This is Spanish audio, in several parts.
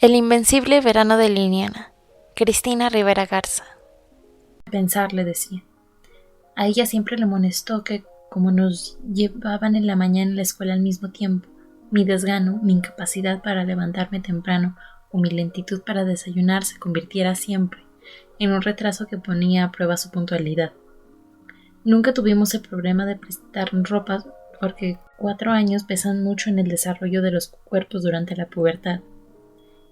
El invencible verano de Liliana. Cristina Rivera Garza. Pensar, le decía. A ella siempre le molestó que, como nos llevaban en la mañana en la escuela al mismo tiempo, mi desgano, mi incapacidad para levantarme temprano o mi lentitud para desayunar se convirtiera siempre en un retraso que ponía a prueba su puntualidad. Nunca tuvimos el problema de prestar ropa porque 4 años pesan mucho en el desarrollo de los cuerpos durante la pubertad.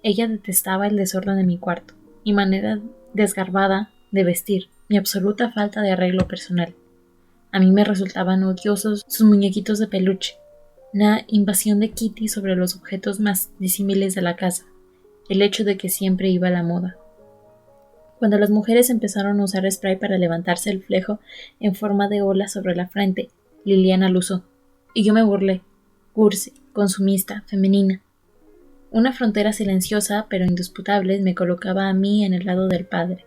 Ella detestaba el desorden de mi cuarto, mi manera desgarbada de vestir, mi absoluta falta de arreglo personal. A mí me resultaban odiosos sus muñequitos de peluche, una invasión de Kitty sobre los objetos más disímiles de la casa, el hecho de que siempre iba a la moda. Cuando las mujeres empezaron a usar spray para levantarse el flejo en forma de ola sobre la frente, Liliana lo usó, y yo me burlé, cursi, consumista, femenina. Una frontera silenciosa pero indisputable me colocaba a mí en el lado del padre,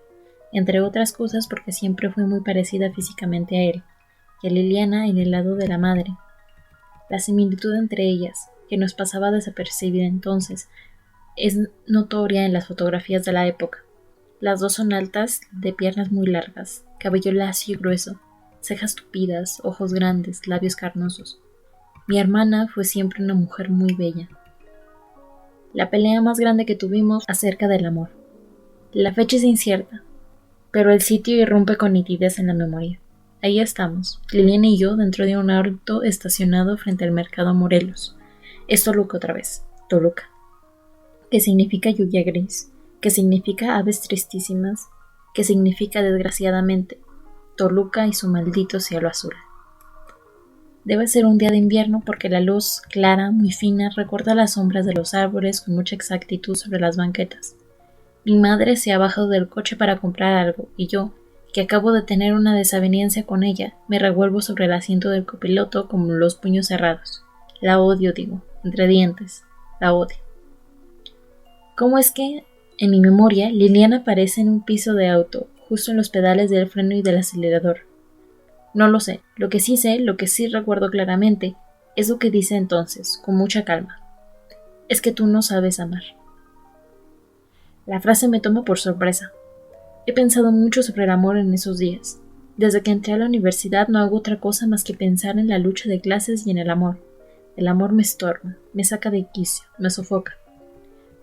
entre otras cosas porque siempre fui muy parecida físicamente a él, y a Liliana en el lado de la madre. La similitud entre ellas, que nos pasaba desapercibida entonces, es notoria en las fotografías de la época. Las dos son altas, de piernas muy largas, cabello lacio y grueso, cejas tupidas, ojos grandes, labios carnosos. Mi hermana fue siempre una mujer muy bella. La pelea más grande que tuvimos acerca del amor. La fecha es incierta, pero el sitio irrumpe con nitidez en la memoria. Ahí estamos, Liliana y yo, dentro de un auto estacionado frente al mercado Morelos. Es Toluca otra vez, Toluca, que significa lluvia gris, que significa aves tristísimas, que significa desgraciadamente Toluca y su maldito cielo azul. Debe ser un día de invierno porque la luz, clara, muy fina, recorta las sombras de los árboles con mucha exactitud sobre las banquetas. Mi madre se ha bajado del coche para comprar algo y yo, que acabo de tener una desaveniencia con ella, me revuelvo sobre el asiento del copiloto con los puños cerrados. La odio, digo, entre dientes. La odio. ¿Cómo es que, en mi memoria, Liliana aparece en un piso de auto, justo en los pedales del freno y del acelerador? No lo sé. Lo que sí recuerdo claramente, es lo que dice entonces, con mucha calma. Es que tú no sabes amar. La frase me toma por sorpresa. He pensado mucho sobre el amor en esos días. Desde que entré a la universidad no hago otra cosa más que pensar en la lucha de clases y en el amor. El amor me estorba, me saca de quicio, me sofoca.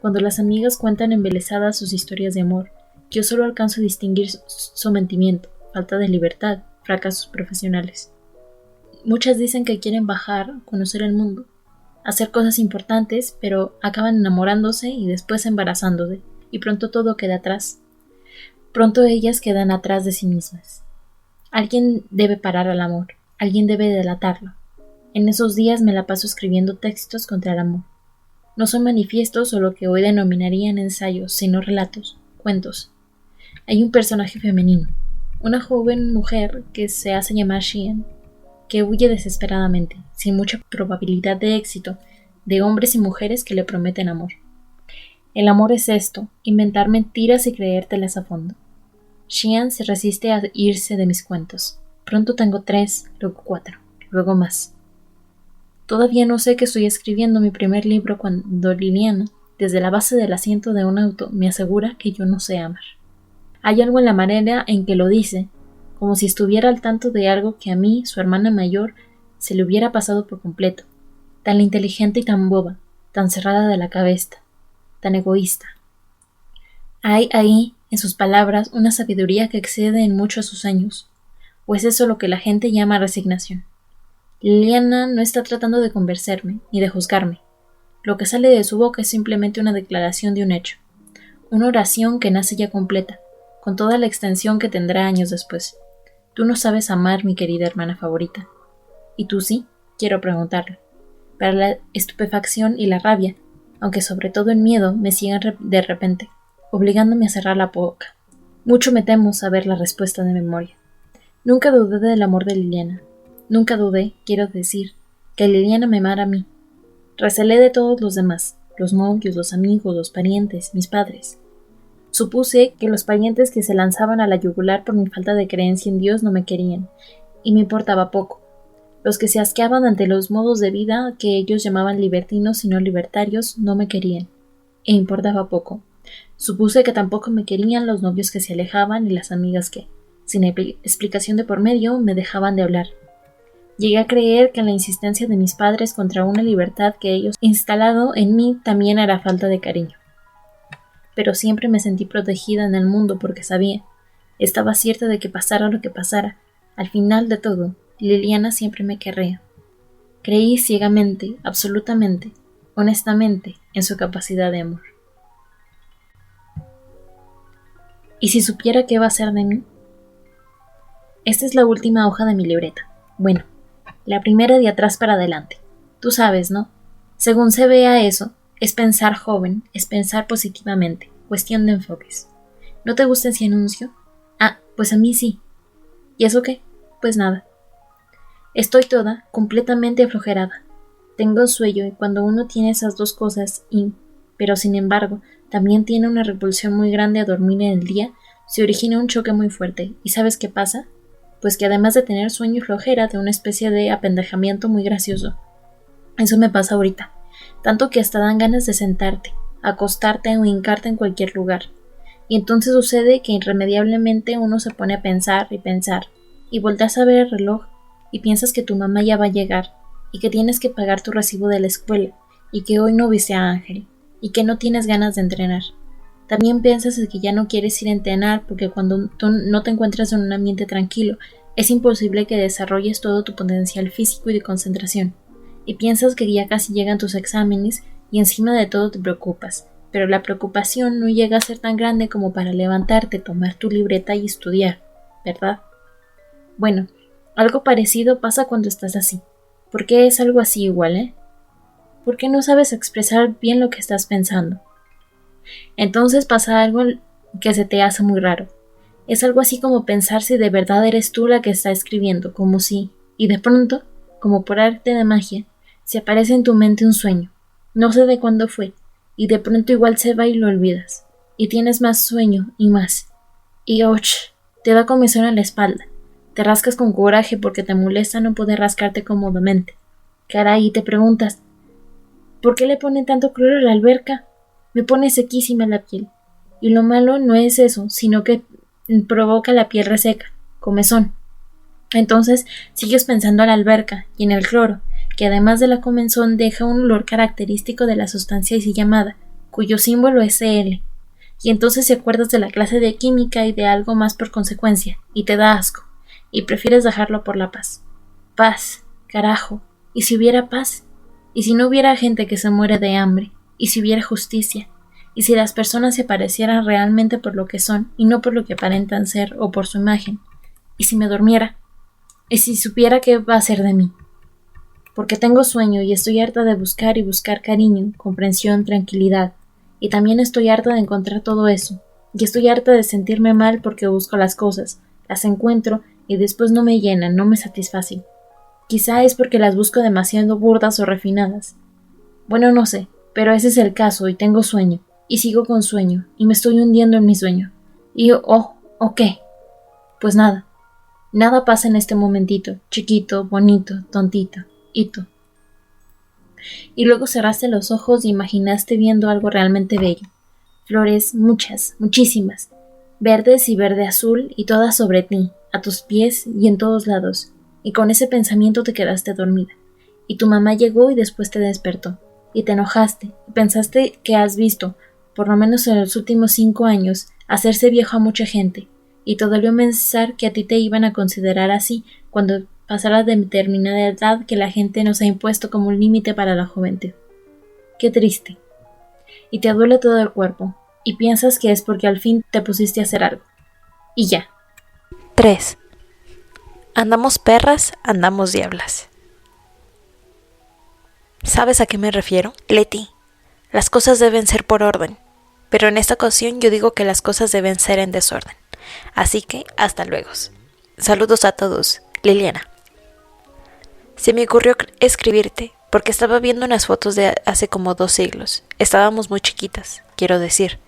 Cuando las amigas cuentan embelesadas sus historias de amor, yo solo alcanzo a distinguir sometimiento, falta de libertad, fracasos profesionales. Muchas dicen que quieren bajar, conocer el mundo, hacer cosas importantes, pero acaban enamorándose y después embarazándose, y pronto todo queda atrás. Pronto ellas quedan atrás de sí mismas. Alguien debe parar al amor, alguien debe delatarlo. En esos días me la paso escribiendo textos contra el amor. No son manifiestos o lo que hoy denominarían ensayos, sino relatos, cuentos. Hay un personaje femenino, una joven mujer que se hace llamar Xian, que huye desesperadamente, sin mucha probabilidad de éxito, de hombres y mujeres que le prometen amor. El amor es esto, inventar mentiras y creértelas a fondo. Xian se resiste a irse de mis cuentos. Pronto tengo 3, luego 4, luego más. Todavía no sé que estoy escribiendo mi primer libro cuando Liliana, desde la base del asiento de un auto, me asegura que yo no sé amar. Hay algo en la manera en que lo dice, como si estuviera al tanto de algo que a mí, su hermana mayor, se le hubiera pasado por completo, tan inteligente y tan boba, tan cerrada de la cabeza, tan egoísta. Hay ahí, en sus palabras, una sabiduría que excede en mucho a sus años, o es eso lo que la gente llama resignación. Liliana no está tratando de convencerme, ni de juzgarme. Lo que sale de su boca es simplemente una declaración de un hecho, una oración que nace ya completa, con toda la extensión que tendrá años después. Tú no sabes amar, mi querida hermana favorita. ¿Y tú sí? Quiero preguntarle. Para la estupefacción y la rabia, aunque sobre todo el miedo, me siguen de repente, obligándome a cerrar la boca. Mucho me temo saber la respuesta de memoria. Nunca dudé del amor de Liliana. Nunca dudé, quiero decir, que Liliana me amara a mí. Recelé de todos los demás, los novios, los amigos, los parientes, mis padres. Supuse que los parientes que se lanzaban a la yugular por mi falta de creencia en Dios no me querían, y me importaba poco. Los que se asqueaban ante los modos de vida que ellos llamaban libertinos y no libertarios no me querían. e importaba poco. Supuse que tampoco me querían los novios que se alejaban y las amigas que, sin explicación de por medio, me dejaban de hablar. Llegué a creer que la insistencia de mis padres contra una libertad que ellos instalado en mí también era falta de cariño. Pero siempre me sentí protegida en el mundo porque sabía, estaba cierta de que pasara lo que pasara, al final de todo, Liliana siempre me querría. Creí ciegamente, absolutamente, honestamente, en su capacidad de amor. ¿Y si supiera qué va a hacer de mí? Esta es la última hoja de mi libreta. Bueno, la primera de atrás para adelante. Tú sabes, ¿no? Según se vea eso, es pensar joven, es pensar positivamente, cuestión de enfoques. ¿No te gusta ese anuncio? Ah, pues a mí sí. ¿Y eso qué? Pues nada. Estoy toda, completamente aflojerada. Tengo sueño y cuando uno tiene esas dos cosas pero sin embargo, también tiene una repulsión muy grande a dormir en el día, se origina un choque muy fuerte. ¿Y sabes qué pasa? Pues que además de tener sueño y flojera, de una especie de apendejamiento muy gracioso. Eso me pasa ahorita. Tanto que hasta dan ganas de sentarte, acostarte o hincarte en cualquier lugar. Y entonces sucede que irremediablemente uno se pone a pensar, y volteas a ver el reloj, y piensas que tu mamá ya va a llegar, y que tienes que pagar tu recibo de la escuela, y que hoy no viste a Ángel, y que no tienes ganas de entrenar. También piensas que ya no quieres ir a entrenar porque cuando tú no te encuentras en un ambiente tranquilo, es imposible que desarrolles todo tu potencial físico y de concentración. Y piensas que ya casi llegan tus exámenes y encima de todo te preocupas, pero la preocupación no llega a ser tan grande como para levantarte, tomar tu libreta y estudiar, ¿verdad? Bueno, algo parecido pasa cuando estás así. ¿Por qué es algo así igual, ¿Por qué no sabes expresar bien lo que estás pensando? Entonces pasa algo que se te hace muy raro. Es algo así como pensar si de verdad eres tú la que está escribiendo, como si, y de pronto, como por arte de magia, se aparece en tu mente un sueño. No sé de cuándo fue, y de pronto igual se va y lo olvidas. Y tienes más sueño, y más. Y ¡och! Te da comezón en la espalda. Te rascas con coraje porque te molesta no poder rascarte cómodamente. Caray, y te preguntas, ¿por qué le ponen tanto cloro a la alberca? Me pone sequísima la piel. Y lo malo no es eso, sino que provoca la piel reseca, comezón. Entonces sigues pensando en la alberca y en el cloro, que además de la comezón deja un olor característico de la sustancia así llamada, cuyo símbolo es Cl. Y entonces te acuerdas de la clase de química y de algo más por consecuencia, y te da asco, y prefieres dejarlo por la paz. Paz, carajo. ¿Y si hubiera paz? ¿Y si no hubiera gente que se muere de hambre? ¿Y si hubiera justicia? ¿Y si las personas se parecieran realmente por lo que son y no por lo que aparentan ser o por su imagen? ¿Y si me durmiera? ¿Y si supiera qué va a ser de mí? Porque tengo sueño y estoy harta de buscar y buscar cariño, comprensión, tranquilidad. Y también estoy harta de encontrar todo eso. Y estoy harta de sentirme mal porque busco las cosas, las encuentro y después no me llenan, no me satisfacen. Quizá es porque las busco demasiado burdas o refinadas. Bueno, no sé, pero ese es el caso y tengo sueño. Y sigo con sueño, y me estoy hundiendo en mi sueño. Y ¿o qué? Pues nada. Nada pasa en este momentito, chiquito, bonito, tontito, hito. Y luego cerraste los ojos y imaginaste viendo algo realmente bello. Flores, muchas, muchísimas, verdes y verde azul, y todas sobre ti, a tus pies y en todos lados. Y con ese pensamiento te quedaste dormida. Y tu mamá llegó y después te despertó. Y te enojaste, y pensaste que has visto, por lo menos en los últimos 5 años, hacerse viejo a mucha gente, y te dolió pensar que a ti te iban a considerar así cuando pasara de determinada edad que la gente nos ha impuesto como un límite para la juventud. Qué triste. Y te duele todo el cuerpo, y piensas que es porque al fin te pusiste a hacer algo. Y ya. 3. Andamos perras, andamos diablas. ¿Sabes a qué me refiero? Leti, las cosas deben ser por orden, pero en esta ocasión yo digo que las cosas deben ser en desorden. Así que, hasta luego. Saludos a todos. Liliana. Se me ocurrió escribirte porque estaba viendo unas fotos de hace como 2 siglos. Estábamos muy chiquitas, quiero decir.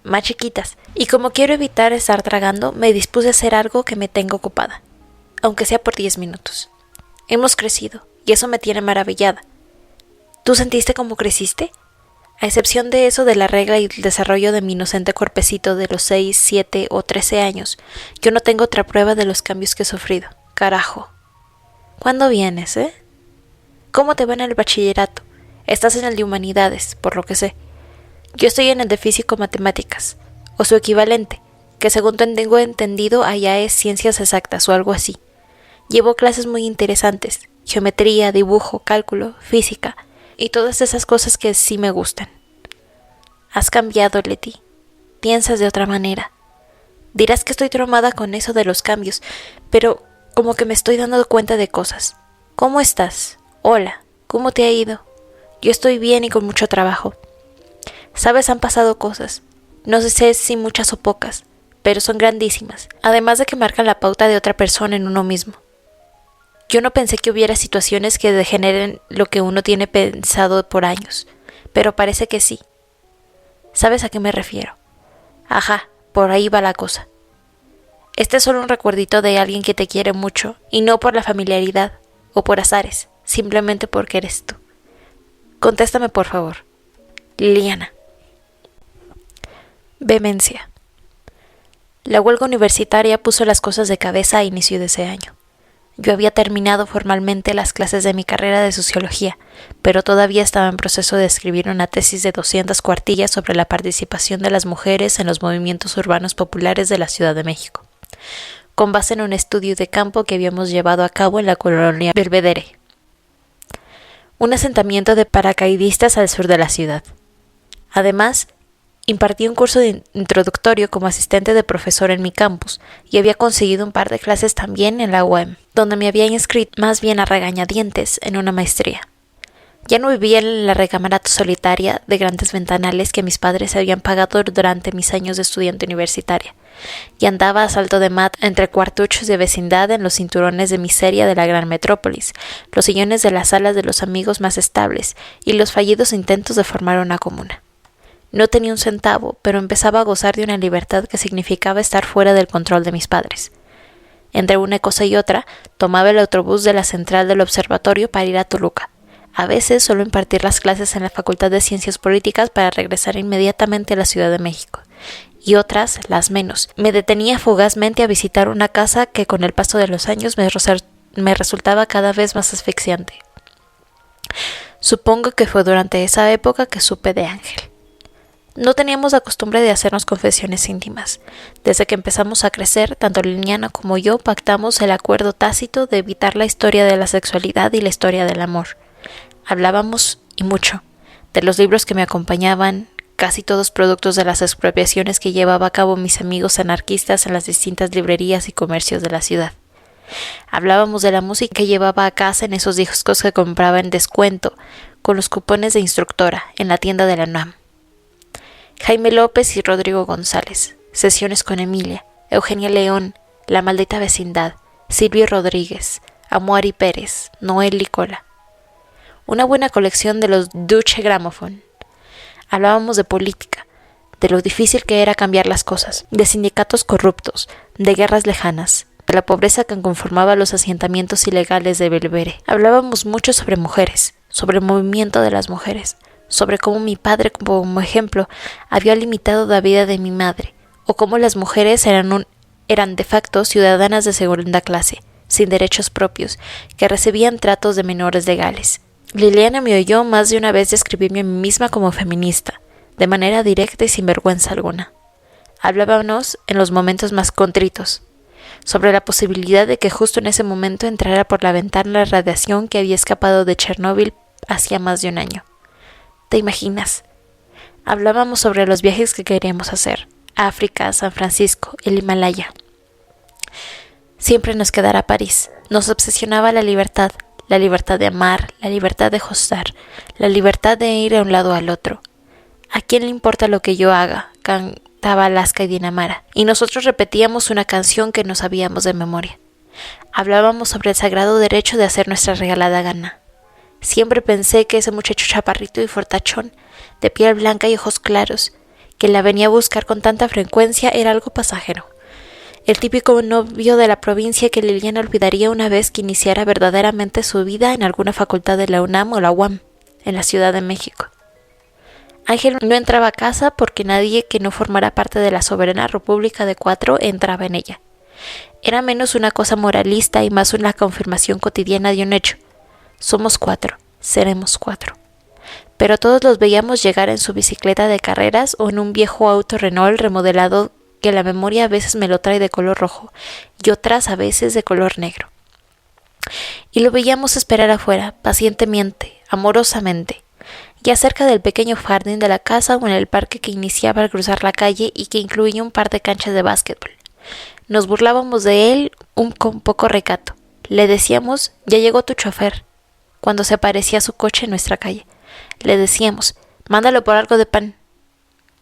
Más chiquitas. Y como quiero evitar estar tragando, me dispuse a hacer algo que me tenga ocupada, aunque sea por 10 minutos. Hemos crecido, y eso me tiene maravillada. ¿Tú sentiste cómo creciste? A excepción de eso de la regla y el desarrollo de mi inocente cuerpecito de los 6, 7 o 13 años, yo no tengo otra prueba de los cambios que he sufrido. Carajo. ¿Cuándo vienes, ¿Cómo te va en el bachillerato? Estás en el de humanidades, por lo que sé. Yo estoy en el de físico-matemáticas, o su equivalente, que según tengo entendido allá es ciencias exactas o algo así. Llevo clases muy interesantes, geometría, dibujo, cálculo, física, y todas esas cosas que sí me gustan. Has cambiado, Leti. Piensas de otra manera. Dirás que estoy traumada con eso de los cambios, pero como que me estoy dando cuenta de cosas. ¿Cómo estás? Hola, ¿cómo te ha ido? Yo estoy bien y con mucho trabajo. Sabes, han pasado cosas. No sé si muchas o pocas, pero son grandísimas, además de que marcan la pauta de otra persona en uno mismo. Yo no pensé que hubiera situaciones que degeneren lo que uno tiene pensado por años, pero parece que sí. ¿Sabes a qué me refiero? Ajá, por ahí va la cosa. Este es solo un recuerdito de alguien que te quiere mucho, y no por la familiaridad, o por azares, simplemente porque eres tú. Contéstame, por favor. Liliana. Vehemencia. La huelga universitaria puso las cosas de cabeza a inicio de ese año. Yo había terminado formalmente las clases de mi carrera de sociología, pero todavía estaba en proceso de escribir una tesis de 200 cuartillas sobre la participación de las mujeres en los movimientos urbanos populares de la Ciudad de México, con base en un estudio de campo que habíamos llevado a cabo en la colonia Belvedere, un asentamiento de paracaidistas al sur de la ciudad. Además, impartí un curso introductorio como asistente de profesor en mi campus y había conseguido un par de clases también en la UAM, donde me había inscrito más bien a regañadientes en una maestría. Ya no vivía en la recámara solitaria de grandes ventanales que mis padres habían pagado durante mis años de estudiante universitaria, y andaba a salto de mata entre cuartuchos de vecindad en los cinturones de miseria de la gran metrópolis, los sillones de las salas de los amigos más estables y los fallidos intentos de formar una comuna. No tenía un centavo, pero empezaba a gozar de una libertad que significaba estar fuera del control de mis padres. Entre una cosa y otra, tomaba el autobús de la central del observatorio para ir a Toluca. A veces solo impartir las clases en la Facultad de Ciencias Políticas para regresar inmediatamente a la Ciudad de México. Y otras, las menos, me detenía fugazmente a visitar una casa que con el paso de los años me resultaba cada vez más asfixiante. Supongo que fue durante esa época que supe de Ángel. No teníamos la costumbre de hacernos confesiones íntimas. Desde que empezamos a crecer, tanto Liliana como yo pactamos el acuerdo tácito de evitar la historia de la sexualidad y la historia del amor. Hablábamos, y mucho, de los libros que me acompañaban, casi todos productos de las expropiaciones que llevaba a cabo mis amigos anarquistas en las distintas librerías y comercios de la ciudad. Hablábamos de la música que llevaba a casa en esos discos que compraba en descuento, con los cupones de instructora, en la tienda de la UNAM. Jaime López y Rodrigo González, Sesiones con Emilia, Eugenia León, La maldita vecindad, Silvio Rodríguez, Amuari Pérez, Noel y Cola. Una buena colección de los Deutsche Grammophon. Hablábamos de política, de lo difícil que era cambiar las cosas, de sindicatos corruptos, de guerras lejanas, de la pobreza que conformaba los asentamientos ilegales de Belvedere. Hablábamos mucho sobre mujeres, sobre el movimiento de las mujeres, sobre cómo mi padre, como ejemplo, había limitado la vida de mi madre, o cómo las mujeres eran de facto ciudadanas de segunda clase, sin derechos propios, que recibían tratos de menores legales. Liliana me oyó más de una vez describirme a mí misma como feminista, de manera directa y sin vergüenza alguna. Hablábamos en los momentos más contritos, sobre la posibilidad de que justo en ese momento entrara por la ventana la radiación que había escapado de Chernóbil hacía más de un año. ¿Te imaginas? Hablábamos sobre los viajes que queríamos hacer, África, San Francisco, el Himalaya. Siempre nos quedara París. Nos obsesionaba la libertad de amar, la libertad de gozar, la libertad de ir de un lado al otro. ¿A quién le importa lo que yo haga?, cantaba Alaska y Dinamara, y nosotros repetíamos una canción que no sabíamos de memoria. Hablábamos sobre el sagrado derecho de hacer nuestra regalada gana. Siempre pensé que ese muchacho chaparrito y fortachón, de piel blanca y ojos claros, que la venía a buscar con tanta frecuencia, era algo pasajero. El típico novio de la provincia que Liliana olvidaría una vez que iniciara verdaderamente su vida en alguna facultad de la UNAM o la UAM, en la Ciudad de México. Ángel no entraba a casa porque nadie que no formara parte de la soberana República de Cuatro entraba en ella. Era menos una cosa moralista y más una confirmación cotidiana de un hecho. Somos 4, seremos 4. Pero todos los veíamos llegar en su bicicleta de carreras o en un viejo auto Renault remodelado que la memoria a veces me lo trae de color rojo y otras a veces de color negro. Y lo veíamos esperar afuera, pacientemente, amorosamente, ya cerca del pequeño jardín de la casa o en el parque que iniciaba al cruzar la calle y que incluía un par de canchas de básquetbol. Nos burlábamos de él con poco recato. Le decíamos, ya llegó tu chofer, cuando se aparecía su coche en nuestra calle. Le decíamos, mándalo por algo de pan,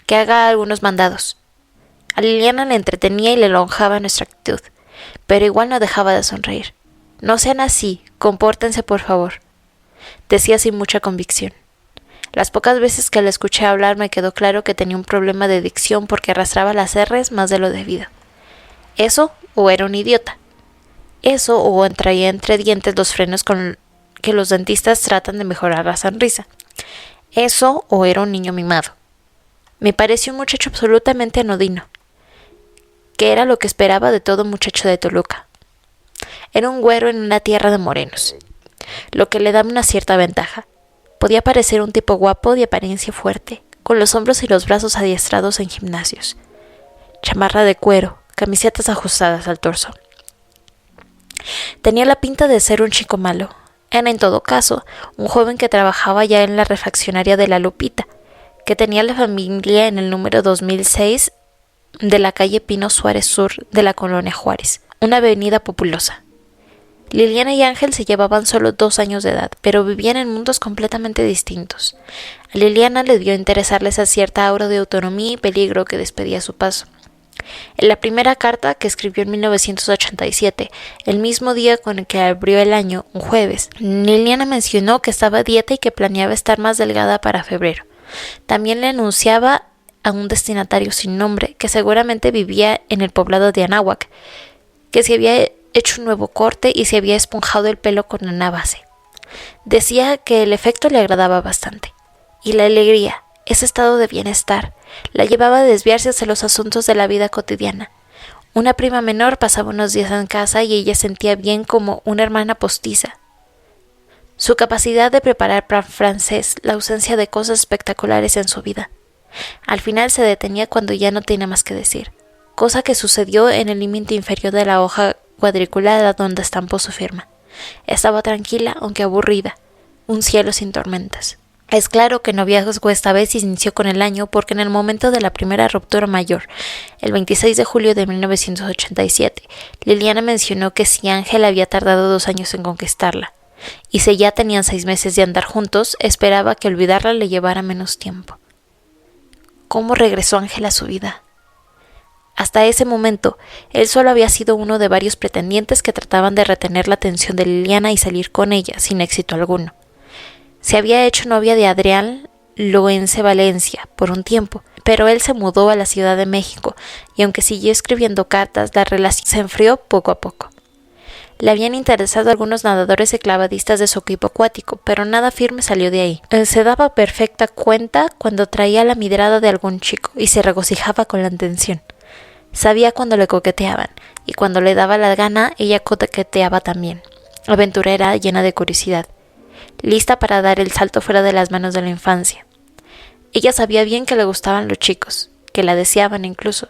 que haga algunos mandados. A Liliana le entretenía y le lonjaba nuestra actitud, pero igual no dejaba de sonreír. No sean así, compórtense por favor, decía sin mucha convicción. Las pocas veces que la escuché hablar me quedó claro que tenía un problema de dicción porque arrastraba las R's más de lo debido. Eso o era un idiota. Eso o traía entre dientes los frenos con que los dentistas tratan de mejorar la sonrisa. Eso o era un niño mimado. Me pareció un muchacho absolutamente anodino, que era lo que esperaba de todo muchacho de Toluca. Era un güero en una tierra de morenos, lo que le daba una cierta ventaja. Podía parecer un tipo guapo de apariencia fuerte, con los hombros y los brazos adiestrados en gimnasios. Chamarra de cuero, camisetas ajustadas al torso. Tenía la pinta de ser un chico malo. Era, en todo caso, un joven que trabajaba ya en la refaccionaria de La Lupita, que tenía la familia en el número 2006 de la calle Pino Suárez Sur de la colonia Juárez, una avenida populosa. Liliana y Ángel se llevaban solo 2 años de edad, pero vivían en mundos completamente distintos. A Liliana le dio interesarle esa cierta aura de autonomía y peligro que despedía a su paso. En la primera carta, que escribió en 1987, el mismo día con el que abrió el año, un jueves, Liliana mencionó que estaba a dieta y que planeaba estar más delgada para febrero. También le anunciaba a un destinatario sin nombre, que seguramente vivía en el poblado de Anáhuac, que se había hecho un nuevo corte y se había esponjado el pelo con una base. Decía que el efecto le agradaba bastante, y la alegría, ese estado de bienestar, la llevaba a desviarse hacia los asuntos de la vida cotidiana. Una prima menor pasaba unos días en casa y ella sentía bien como una hermana postiza. Su capacidad de preparar pan francés, la ausencia de cosas espectaculares en su vida. Al final se detenía cuando ya no tenía más que decir, cosa que sucedió en el límite inferior de la hoja cuadriculada donde estampó su firma. Estaba tranquila, aunque aburrida, un cielo sin tormentas. Es claro que el noviazgo esta vez inició con el año porque en el momento de la primera ruptura mayor, el 26 de julio de 1987, Liliana mencionó que si Ángel había tardado 2 años en conquistarla, y si ya tenían 6 meses de andar juntos, esperaba que olvidarla le llevara menos tiempo. ¿Cómo regresó Ángel a su vida? Hasta ese momento, él solo había sido uno de varios pretendientes que trataban de retener la atención de Liliana y salir con ella, sin éxito alguno. Se había hecho novia de Adrián Loense Valencia por un tiempo, pero él se mudó a la Ciudad de México y aunque siguió escribiendo cartas, la relación se enfrió poco a poco. Le habían interesado algunos nadadores y clavadistas de su equipo acuático, pero nada firme salió de ahí. Él se daba perfecta cuenta cuando traía la midrada de algún chico y se regocijaba con la atención. Sabía cuando le coqueteaban, y cuando le daba la gana, ella coqueteaba también. Aventurera, llena de curiosidad, lista para dar el salto fuera de las manos de la infancia. Ella sabía bien que le gustaban los chicos, que la deseaban incluso.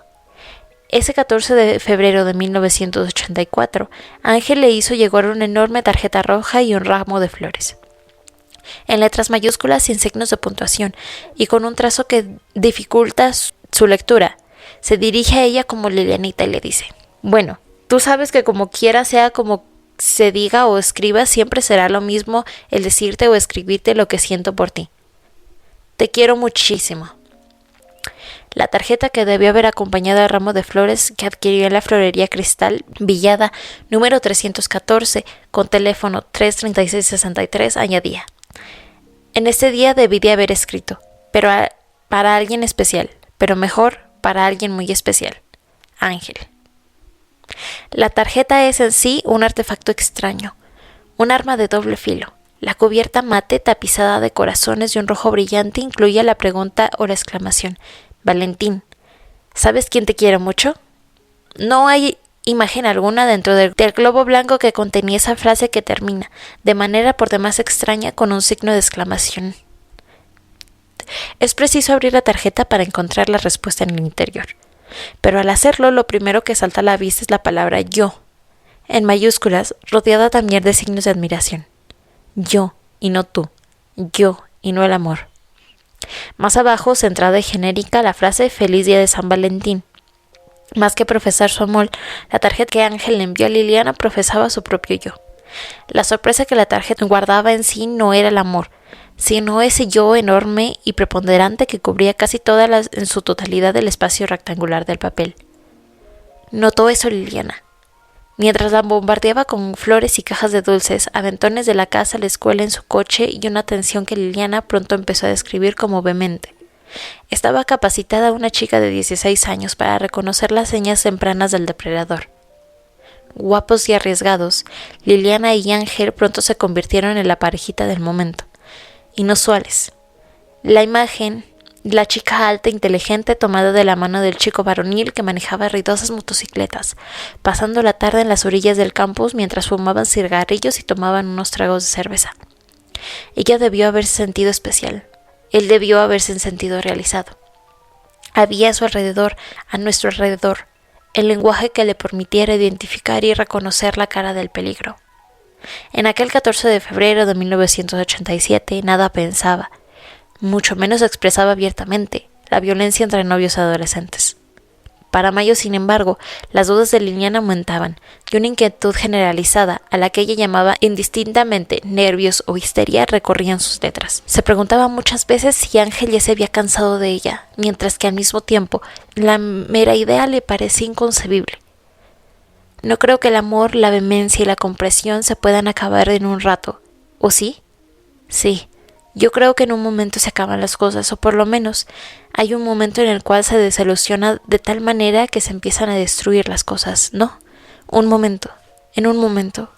Ese 14 de febrero de 1984, Ángel le hizo llegar una enorme tarjeta roja y un ramo de flores, en letras mayúsculas y en signos de puntuación, y con un trazo que dificulta su lectura. Se dirige a ella como Lilianita y le dice: bueno, tú sabes que como quiera sea como se diga o escriba, siempre será lo mismo el decirte o escribirte lo que siento por ti. Te quiero muchísimo. La tarjeta, que debió haber acompañado al ramo de flores que adquirió en la florería Cristal, Villada, número 314, con teléfono 33663, añadía: en este día debí de haber escrito, pero para alguien especial, pero mejor para alguien muy especial, Ángel. La tarjeta es en sí un artefacto extraño, un arma de doble filo. La cubierta mate, tapizada de corazones y un rojo brillante, incluía la pregunta o la exclamación: Valentín, ¿sabes quién te quiere mucho? No hay imagen alguna dentro del globo blanco que contenía esa frase que termina, de manera por demás extraña, con un signo de exclamación. Es preciso abrir la tarjeta para encontrar la respuesta en el interior. Pero al hacerlo, lo primero que salta a la vista es la palabra yo, en mayúsculas, rodeada también de signos de admiración. Yo y no tú, yo y no el amor. Más abajo, centrada y genérica, la frase Feliz día de San Valentín. Más que profesar su amor, la tarjeta que Ángel le envió a Liliana profesaba su propio yo. La sorpresa que la tarjeta guardaba en sí no era el amor, sino ese yo enorme y preponderante que cubría casi en su totalidad el espacio rectangular del papel. Notó eso Liliana. Mientras la bombardeaba con flores y cajas de dulces, aventones de la casa a la escuela en su coche y una tensión que Liliana pronto empezó a describir como vehemente. Estaba capacitada una chica de 16 años para reconocer las señas tempranas del depredador. Guapos y arriesgados, Liliana y Ángel pronto se convirtieron en la parejita del momento. Inusuales. La imagen, la chica alta e inteligente tomada de la mano del chico varonil que manejaba ruidosas motocicletas, pasando la tarde en las orillas del campus mientras fumaban cigarrillos y tomaban unos tragos de cerveza. Ella debió haberse sentido especial. Él debió haberse sentido realizado. Había a su alrededor, a nuestro alrededor, el lenguaje que le permitiera identificar y reconocer la cara del peligro. En aquel 14 de febrero de 1987 nada pensaba, mucho menos expresaba abiertamente, la violencia entre novios adolescentes. Para mayo, sin embargo, las dudas de Liliana aumentaban y una inquietud generalizada, a la que ella llamaba indistintamente nervios o histeria, recorrían sus letras. Se preguntaba muchas veces si Ángel ya se había cansado de ella, mientras que al mismo tiempo la mera idea le parecía inconcebible. No creo que el amor, la vehemencia y la compresión se puedan acabar en un rato. ¿O sí? Sí. Yo creo que en un momento se acaban las cosas, o por lo menos hay un momento en el cual se desilusiona de tal manera que se empiezan a destruir las cosas, ¿no? Un momento, en un momento.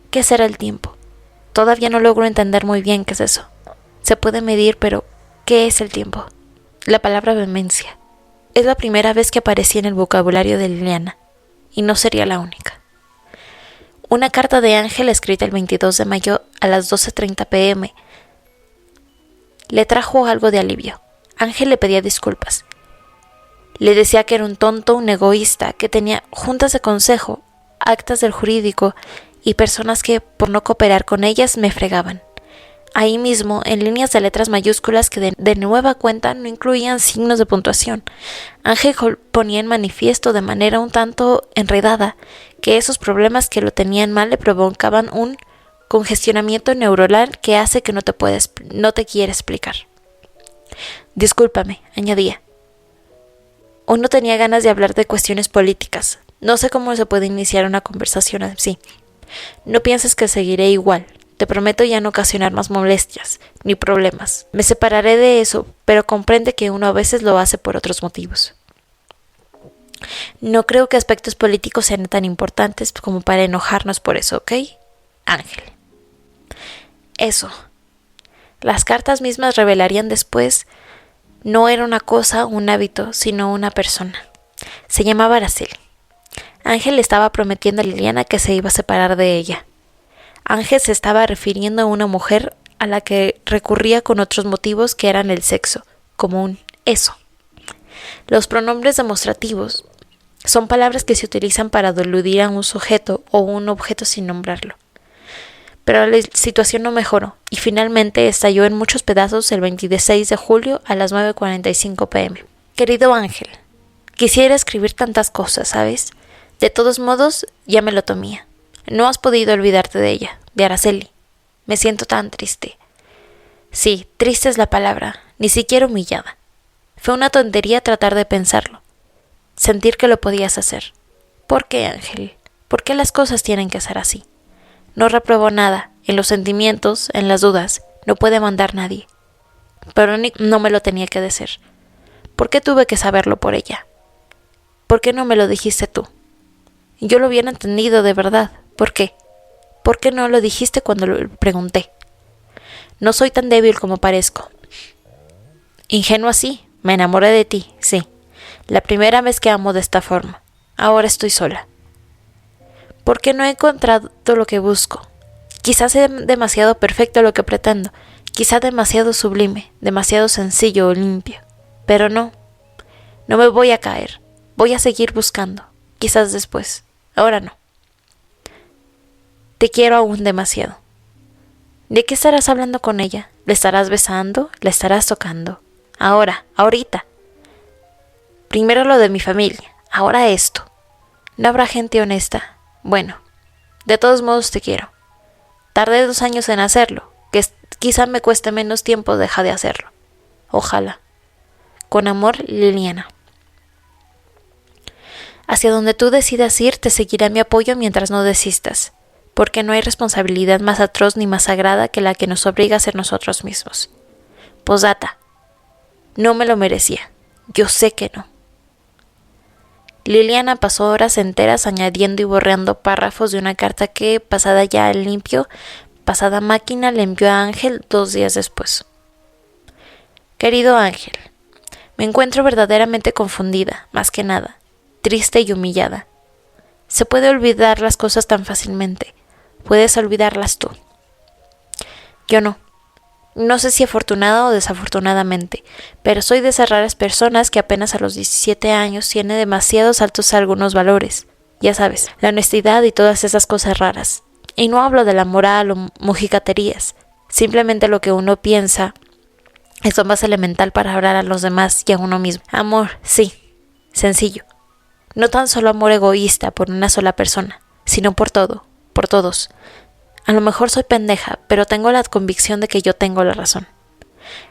¿Qué será el tiempo? Todavía no logro entender muy bien qué es eso. Se puede medir, pero ¿qué es el tiempo? La palabra vehemencia. Es la primera vez que aparecía en el vocabulario de Liliana, y no sería la única. Una carta de Ángel escrita el 22 de mayo a las 12:30 p.m. le trajo algo de alivio. Ángel le pedía disculpas. Le decía que era un tonto, un egoísta, que tenía juntas de consejo, actas del jurídico y personas que, por no cooperar con ellas, me fregaban. Ahí mismo, en líneas de letras mayúsculas que de nueva cuenta no incluían signos de puntuación, Ángel ponía en manifiesto de manera un tanto enredada que esos problemas que lo tenían mal le provocaban un congestionamiento neuronal que hace que no te quiera explicar. Discúlpame, añadía. Hoy no tenía ganas de hablar de cuestiones políticas. No sé cómo se puede iniciar una conversación así. No pienses que seguiré igual. Te prometo ya no ocasionar más molestias ni problemas. Me separaré de eso, pero comprende que uno a veces lo hace por otros motivos. No creo que aspectos políticos sean tan importantes como para enojarnos por eso, ¿ok? Ángel. Eso. Las cartas mismas revelarían después no era una cosa, un hábito, sino una persona. Se llamaba Araceli. Ángel le estaba prometiendo a Liliana que se iba a separar de ella. Ángel se estaba refiriendo a una mujer a la que recurría con otros motivos que eran el sexo, como un eso. Los pronombres demostrativos son palabras que se utilizan para aludir a un sujeto o un objeto sin nombrarlo. Pero la situación no mejoró y finalmente estalló en muchos pedazos el 26 de julio a las 9:45 p.m. Querido Ángel, quisiera escribir tantas cosas, ¿sabes? De todos modos, ya me lo tomía. No has podido olvidarte de ella, de Araceli. Me siento tan triste. Sí, triste es la palabra, ni siquiera humillada. Fue una tontería tratar de pensarlo. Sentir que lo podías hacer. ¿Por qué, Ángel? ¿Por qué las cosas tienen que ser así? No repruebo nada, en los sentimientos, en las dudas, no puede mandar nadie. Pero no me lo tenía que decir. ¿Por qué tuve que saberlo por ella? ¿Por qué no me lo dijiste tú? Yo lo hubiera entendido de verdad. ¿Por qué? ¿Por qué no lo dijiste cuando lo pregunté? No soy tan débil como parezco. Ingenua sí, me enamoré de ti, sí. La primera vez que amo de esta forma. Ahora estoy sola. ¿Por qué no he encontrado lo que busco? Quizás sea demasiado perfecto lo que pretendo, quizás demasiado sublime, demasiado sencillo o limpio. Pero no me voy a caer, voy a seguir buscando, quizás después, ahora no. Te quiero aún demasiado. ¿De qué estarás hablando con ella? ¿Le estarás besando? ¿Le estarás tocando? Ahora, ahorita. Primero lo de mi familia, ahora esto. ¿No habrá gente honesta? Bueno, de todos modos te quiero. Tardé 2 años en hacerlo, que quizá me cueste menos tiempo dejar de hacerlo. Ojalá. Con amor, Liliana. Hacia donde tú decidas ir, te seguirá mi apoyo mientras no desistas, porque no hay responsabilidad más atroz ni más sagrada que la que nos obliga a ser nosotros mismos. Posdata. No me lo merecía. Yo sé que no. Liliana pasó horas enteras añadiendo y borrando párrafos de una carta que, pasada ya al limpio, pasada máquina, le envió a Ángel 2 días después. Querido Ángel, me encuentro verdaderamente confundida, más que nada, triste y humillada. Se puede olvidar las cosas tan fácilmente. Puedes olvidarlas tú. Yo no. No sé si afortunada o desafortunadamente, pero soy de esas raras personas que apenas a los 17 años tiene demasiados altos algunos valores. Ya sabes, la honestidad y todas esas cosas raras. Y no hablo de la moral o mojigaterías. Simplemente lo que uno piensa es lo más elemental para hablar a los demás y a uno mismo. Amor, sí. Sencillo. No tan solo amor egoísta por una sola persona, sino por todo, por todos. A lo mejor soy pendeja, pero tengo la convicción de que yo tengo la razón.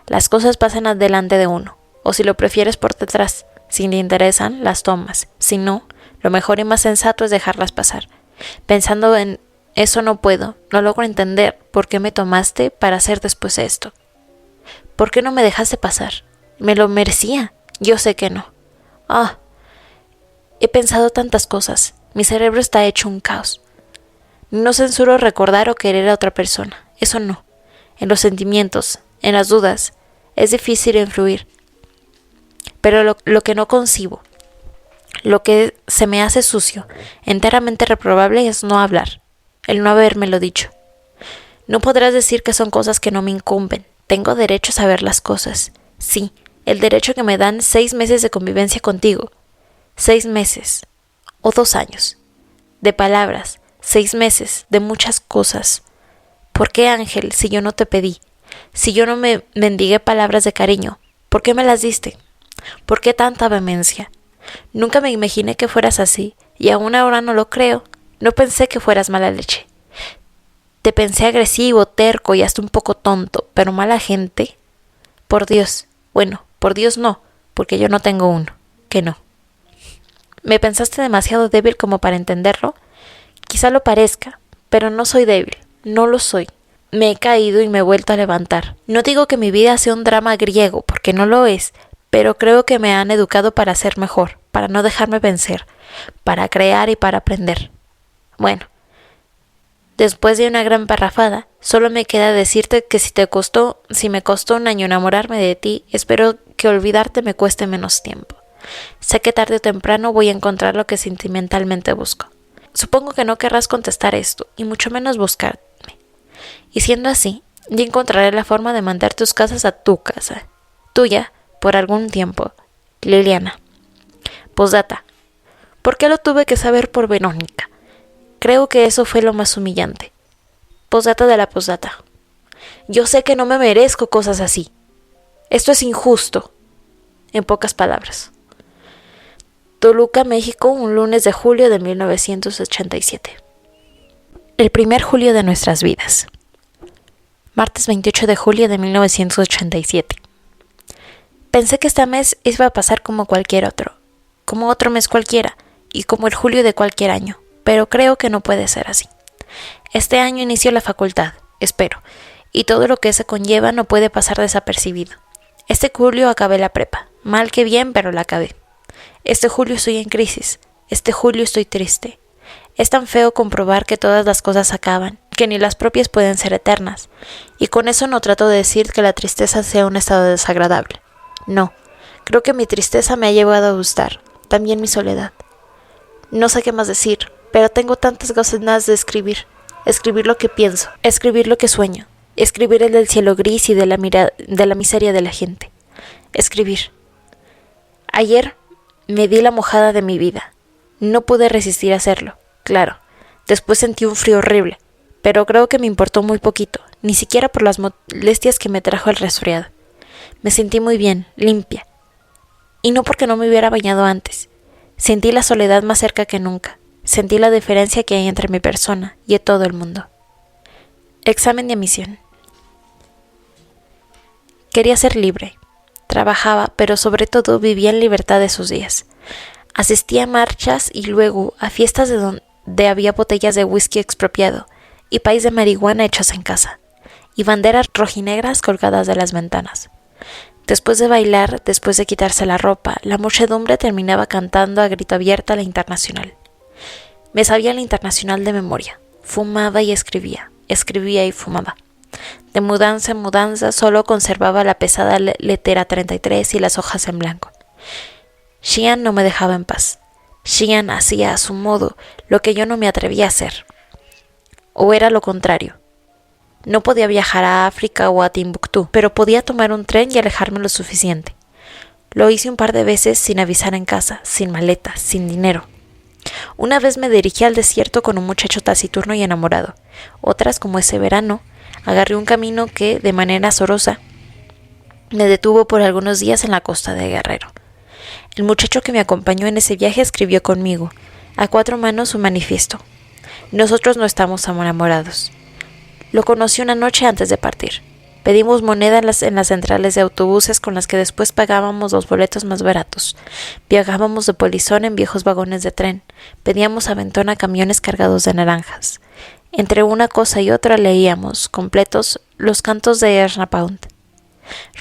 Las cosas pasan adelante de uno, o si lo prefieres por detrás. Si te interesan, las tomas. Si no, lo mejor y más sensato es dejarlas pasar. Pensando en eso no puedo, no logro entender por qué me tomaste para hacer después esto. ¿Por qué no me dejaste pasar? Me lo merecía. Yo sé que no. He pensado tantas cosas. Mi cerebro está hecho un caos. No censuro recordar o querer a otra persona, eso no. En los sentimientos, en las dudas, es difícil influir. Pero lo que no concibo, lo que se me hace sucio, enteramente reprobable es no hablar, el no habérmelo dicho. No podrás decir que son cosas que no me incumben, tengo derecho a saber las cosas. Sí, el derecho que me dan 6 meses de convivencia contigo. 6 meses, o 2 años, de palabras. 6 meses, de muchas cosas. ¿Por qué, Ángel, si yo no te pedí? Si yo no me mendigué palabras de cariño, ¿por qué me las diste? ¿Por qué tanta vehemencia? Nunca me imaginé que fueras así, y aún ahora no lo creo. No pensé que fueras mala leche. Te pensé agresivo, terco y hasta un poco tonto, pero mala gente. Por Dios, bueno, por Dios no, porque yo no tengo uno, que no. ¿Me pensaste demasiado débil como para entenderlo? Quizá lo parezca, pero no soy débil, no lo soy. Me he caído y me he vuelto a levantar. No digo que mi vida sea un drama griego, porque no lo es, pero creo que me han educado para ser mejor, para no dejarme vencer, para crear y para aprender. Bueno, después de una gran parrafada, solo me queda decirte que si me costó 1 año enamorarme de ti, espero que olvidarte me cueste menos tiempo. Sé que tarde o temprano voy a encontrar lo que sentimentalmente busco. Supongo que no querrás contestar esto, y mucho menos buscarme. Y siendo así, ya encontraré la forma de mandar tus casas a tu casa. Tuya, por algún tiempo. Liliana. Posdata. ¿Por qué lo tuve que saber por Verónica? Creo que eso fue lo más humillante. Posdata de la posdata. Yo sé que no me merezco cosas así. Esto es injusto. En pocas palabras. Toluca, México, un lunes de julio de 1987. El primer julio de nuestras vidas. Martes 28 de julio de 1987. Pensé que este mes iba a pasar como cualquier otro, como otro mes cualquiera, y como el julio de cualquier año, pero creo que no puede ser así. Este año inició la facultad, espero, y todo lo que se conlleva no puede pasar desapercibido. Este julio acabé la prepa, mal que bien, pero la acabé. Este julio estoy en crisis, este julio estoy triste. Es tan feo comprobar que todas las cosas acaban, que ni las propias pueden ser eternas, y con eso no trato de decir que la tristeza sea un estado desagradable. No, creo que mi tristeza me ha llevado a gustar, también mi soledad. No sé qué más decir, pero tengo tantas ganas de escribir lo que pienso, escribir lo que sueño, escribir el del cielo gris y de la miseria de la gente. Escribir. Ayer me di la mojada de mi vida. No pude resistir a hacerlo, claro. Después sentí un frío horrible, pero creo que me importó muy poquito, ni siquiera por las molestias que me trajo el resfriado. Me sentí muy bien, limpia. Y no porque no me hubiera bañado antes. Sentí la soledad más cerca que nunca. Sentí la diferencia que hay entre mi persona y todo el mundo. Examen de admisión. Quería ser libre. Trabajaba, pero sobre todo vivía en libertad esos días. Asistía a marchas y luego a fiestas de donde había botellas de whisky expropiado y país de marihuana hechos en casa, y banderas rojinegras colgadas de las ventanas. Después de bailar, después de quitarse la ropa, la muchedumbre terminaba cantando a grito abierto la Internacional. Me sabía la Internacional de memoria. Fumaba y escribía y fumaba. De mudanza en mudanza solo conservaba la pesada letera 33 y las hojas en blanco. Xian no me dejaba en paz. Xian hacía a su modo lo que yo no me atrevía a hacer. O era lo contrario. No podía viajar a África o a Timbuktu, pero podía tomar un tren y alejarme lo suficiente. Lo hice un par de veces sin avisar en casa, sin maleta, sin dinero. Una vez me dirigí al desierto con un muchacho taciturno y enamorado. Otras, como ese verano, agarré un camino que, de manera azorosa, me detuvo por algunos días en la costa de Guerrero. El muchacho que me acompañó en ese viaje escribió conmigo, a 4 manos, un manifiesto. Nosotros no estamos enamorados. Lo conocí una noche antes de partir. Pedimos moneda en las centrales de autobuses con las que después pagábamos los boletos más baratos. Viajábamos de polizón en viejos vagones de tren. Pedíamos aventón a camiones cargados de naranjas. Entre una cosa y otra leíamos, completos, los cantos de Erna Pound.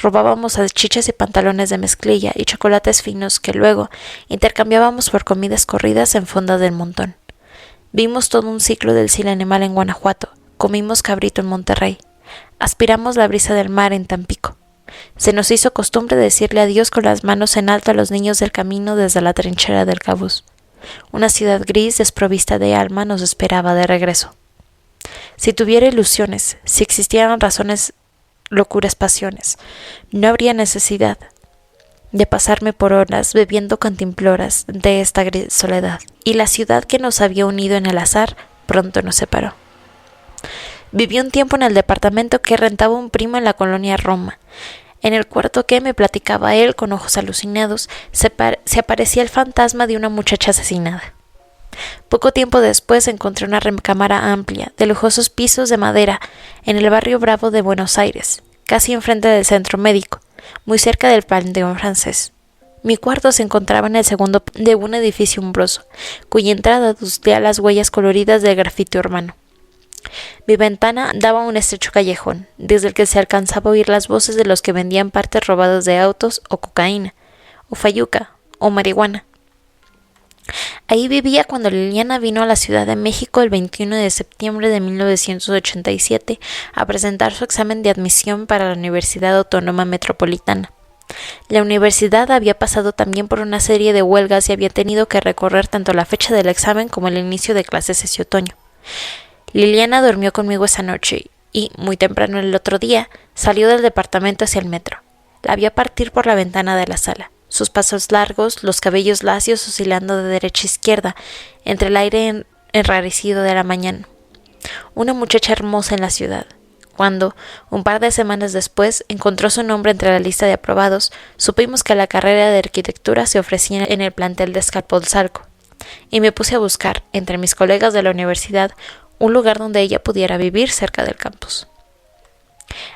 Robábamos salchichas y pantalones de mezclilla y chocolates finos que luego intercambiábamos por comidas corridas en fondas del montón. Vimos todo un ciclo del cine animal en Guanajuato. Comimos cabrito en Monterrey. Aspiramos la brisa del mar en Tampico. Se nos hizo costumbre decirle adiós con las manos en alto a los niños del camino desde la trinchera del Cabús. Una ciudad gris desprovista de alma nos esperaba de regreso. Si tuviera ilusiones, si existieran razones, locuras, pasiones, no habría necesidad de pasarme por horas bebiendo cantimploras de esta gris soledad. Y la ciudad que nos había unido en el azar pronto nos separó. Viví un tiempo en el departamento que rentaba un primo en la colonia Roma. En el cuarto que me platicaba él con ojos alucinados, se aparecía el fantasma de una muchacha asesinada. Poco tiempo después encontré una recámara amplia, de lujosos pisos de madera, en el barrio Bravo de Buenos Aires, casi enfrente del centro médico, muy cerca del Panteón Francés. Mi cuarto se encontraba en el segundo de un edificio umbroso, cuya entrada dustía las huellas coloridas del grafiti urbano. Mi ventana daba a un estrecho callejón, desde el que se alcanzaba a oír las voces de los que vendían partes robadas de autos o cocaína, o fayuca, o marihuana. Ahí vivía cuando Liliana vino a la Ciudad de México el 21 de septiembre de 1987 a presentar su examen de admisión para la Universidad Autónoma Metropolitana. La universidad había pasado también por una serie de huelgas y había tenido que recorrer tanto la fecha del examen como el inicio de clases ese otoño. Liliana durmió conmigo esa noche y, muy temprano el otro día, salió del departamento hacia el metro. La vi partir por la ventana de la sala, sus pasos largos, los cabellos lacios oscilando de derecha a izquierda, entre el aire enrarecido de la mañana. Una muchacha hermosa en la ciudad. Cuando, un par de semanas después, encontró su nombre entre la lista de aprobados, supimos que la carrera de arquitectura se ofrecía en el plantel de Escapotzalco, y me puse a buscar, entre mis colegas de la universidad, un lugar donde ella pudiera vivir cerca del campus.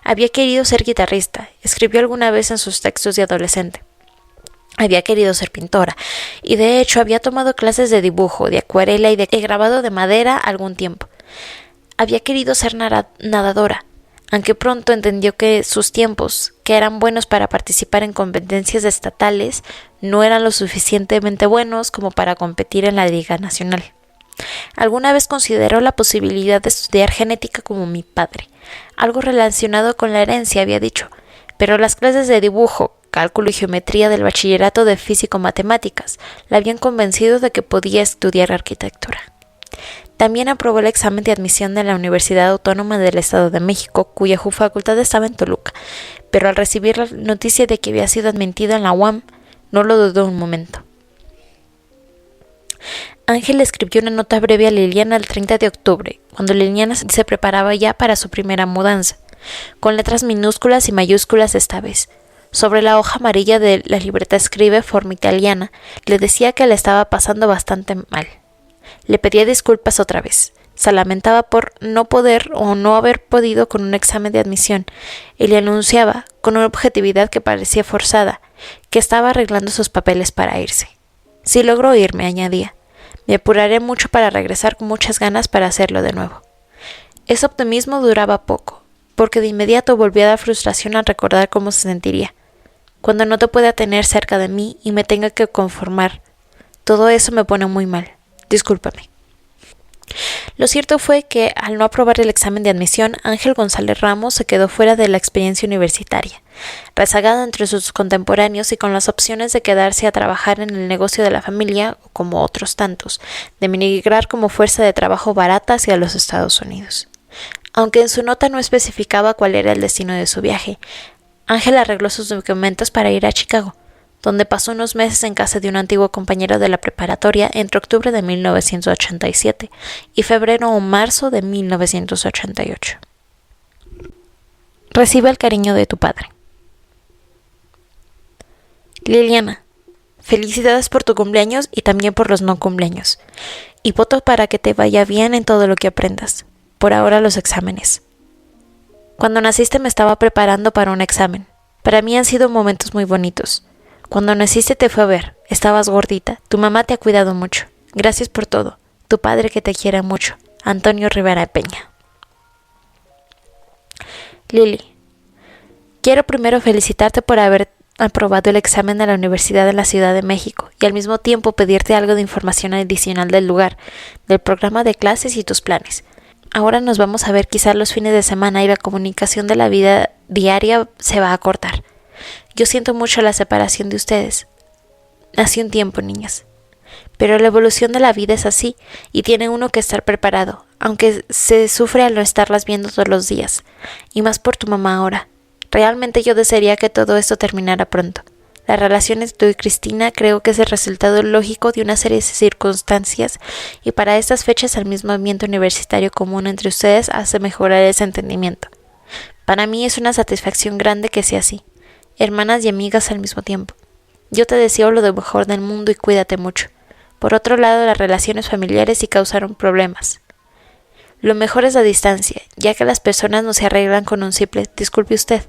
Había querido ser guitarrista, escribió alguna vez en sus textos de adolescente. Había querido ser pintora, y de hecho había tomado clases de dibujo, de acuarela y de grabado de madera algún tiempo. Había querido ser nadadora, aunque pronto entendió que sus tiempos, que eran buenos para participar en competencias estatales, no eran lo suficientemente buenos como para competir en la Liga Nacional. Alguna vez consideró la posibilidad de estudiar genética como mi padre. Algo relacionado con la herencia, había dicho, pero las clases de dibujo, cálculo y geometría del bachillerato de físico-matemáticas la habían convencido de que podía estudiar arquitectura. También aprobó el examen de admisión de la Universidad Autónoma del Estado de México, cuya facultad estaba en Toluca, pero al recibir la noticia de que había sido admitido en la UAM, no lo dudó un momento. Ángel escribió una nota breve a Liliana el 30 de octubre, cuando Liliana se preparaba ya para su primera mudanza, con letras minúsculas y mayúsculas esta vez. Sobre la hoja amarilla de la libreta escribe, forma italiana, le decía que le estaba pasando bastante mal. Le pedía disculpas otra vez. Se lamentaba por no poder o no haber podido con un examen de admisión y le anunciaba, con una objetividad que parecía forzada, que estaba arreglando sus papeles para irse. Si logró irme, añadía. Me apuraré mucho para regresar con muchas ganas para hacerlo de nuevo. Ese optimismo duraba poco, porque de inmediato volvió a dar frustración al recordar cómo se sentiría. Cuando no te pueda tener cerca de mí y me tenga que conformar, todo eso me pone muy mal. Discúlpame. Lo cierto fue que, al no aprobar el examen de admisión, Ángel González Ramos se quedó fuera de la experiencia universitaria, rezagado entre sus contemporáneos y con las opciones de quedarse a trabajar en el negocio de la familia, o como otros tantos, de emigrar como fuerza de trabajo barata hacia los Estados Unidos. Aunque en su nota no especificaba cuál era el destino de su viaje, Ángel arregló sus documentos para ir a Chicago, donde pasó unos meses en casa de un antiguo compañero de la preparatoria entre octubre de 1987 y febrero o marzo de 1988. Recibe el cariño de tu padre. Liliana, felicidades por tu cumpleaños y también por los no cumpleaños. Y voto para que te vaya bien en todo lo que aprendas. Por ahora los exámenes. Cuando naciste me estaba preparando para un examen. Para mí han sido momentos muy bonitos. Cuando naciste te fue a ver, estabas gordita, tu mamá te ha cuidado mucho. Gracias por todo. Tu padre que te quiere mucho, Antonio Rivera Peña. Lili, quiero primero felicitarte por haber aprobado el examen de la Universidad de la Ciudad de México y al mismo tiempo pedirte algo de información adicional del lugar, del programa de clases y tus planes. Ahora nos vamos a ver quizás los fines de semana y la comunicación de la vida diaria se va a cortar. Yo siento mucho la separación de ustedes. Hace un tiempo, niñas. Pero la evolución de la vida es así, y tiene uno que estar preparado, aunque se sufre al no estarlas viendo todos los días. Y más por tu mamá ahora. Realmente yo desearía que todo esto terminara pronto. La relación entre tú y Cristina creo que es el resultado lógico de una serie de circunstancias, y para estas fechas el mismo ambiente universitario común entre ustedes hace mejorar ese entendimiento. Para mí es una satisfacción grande que sea así. Hermanas y amigas al mismo tiempo. Yo te deseo lo de mejor del mundo y cuídate mucho. Por otro lado, las relaciones familiares sí causaron problemas. Lo mejor es la distancia, ya que las personas no se arreglan con un simple «disculpe usted»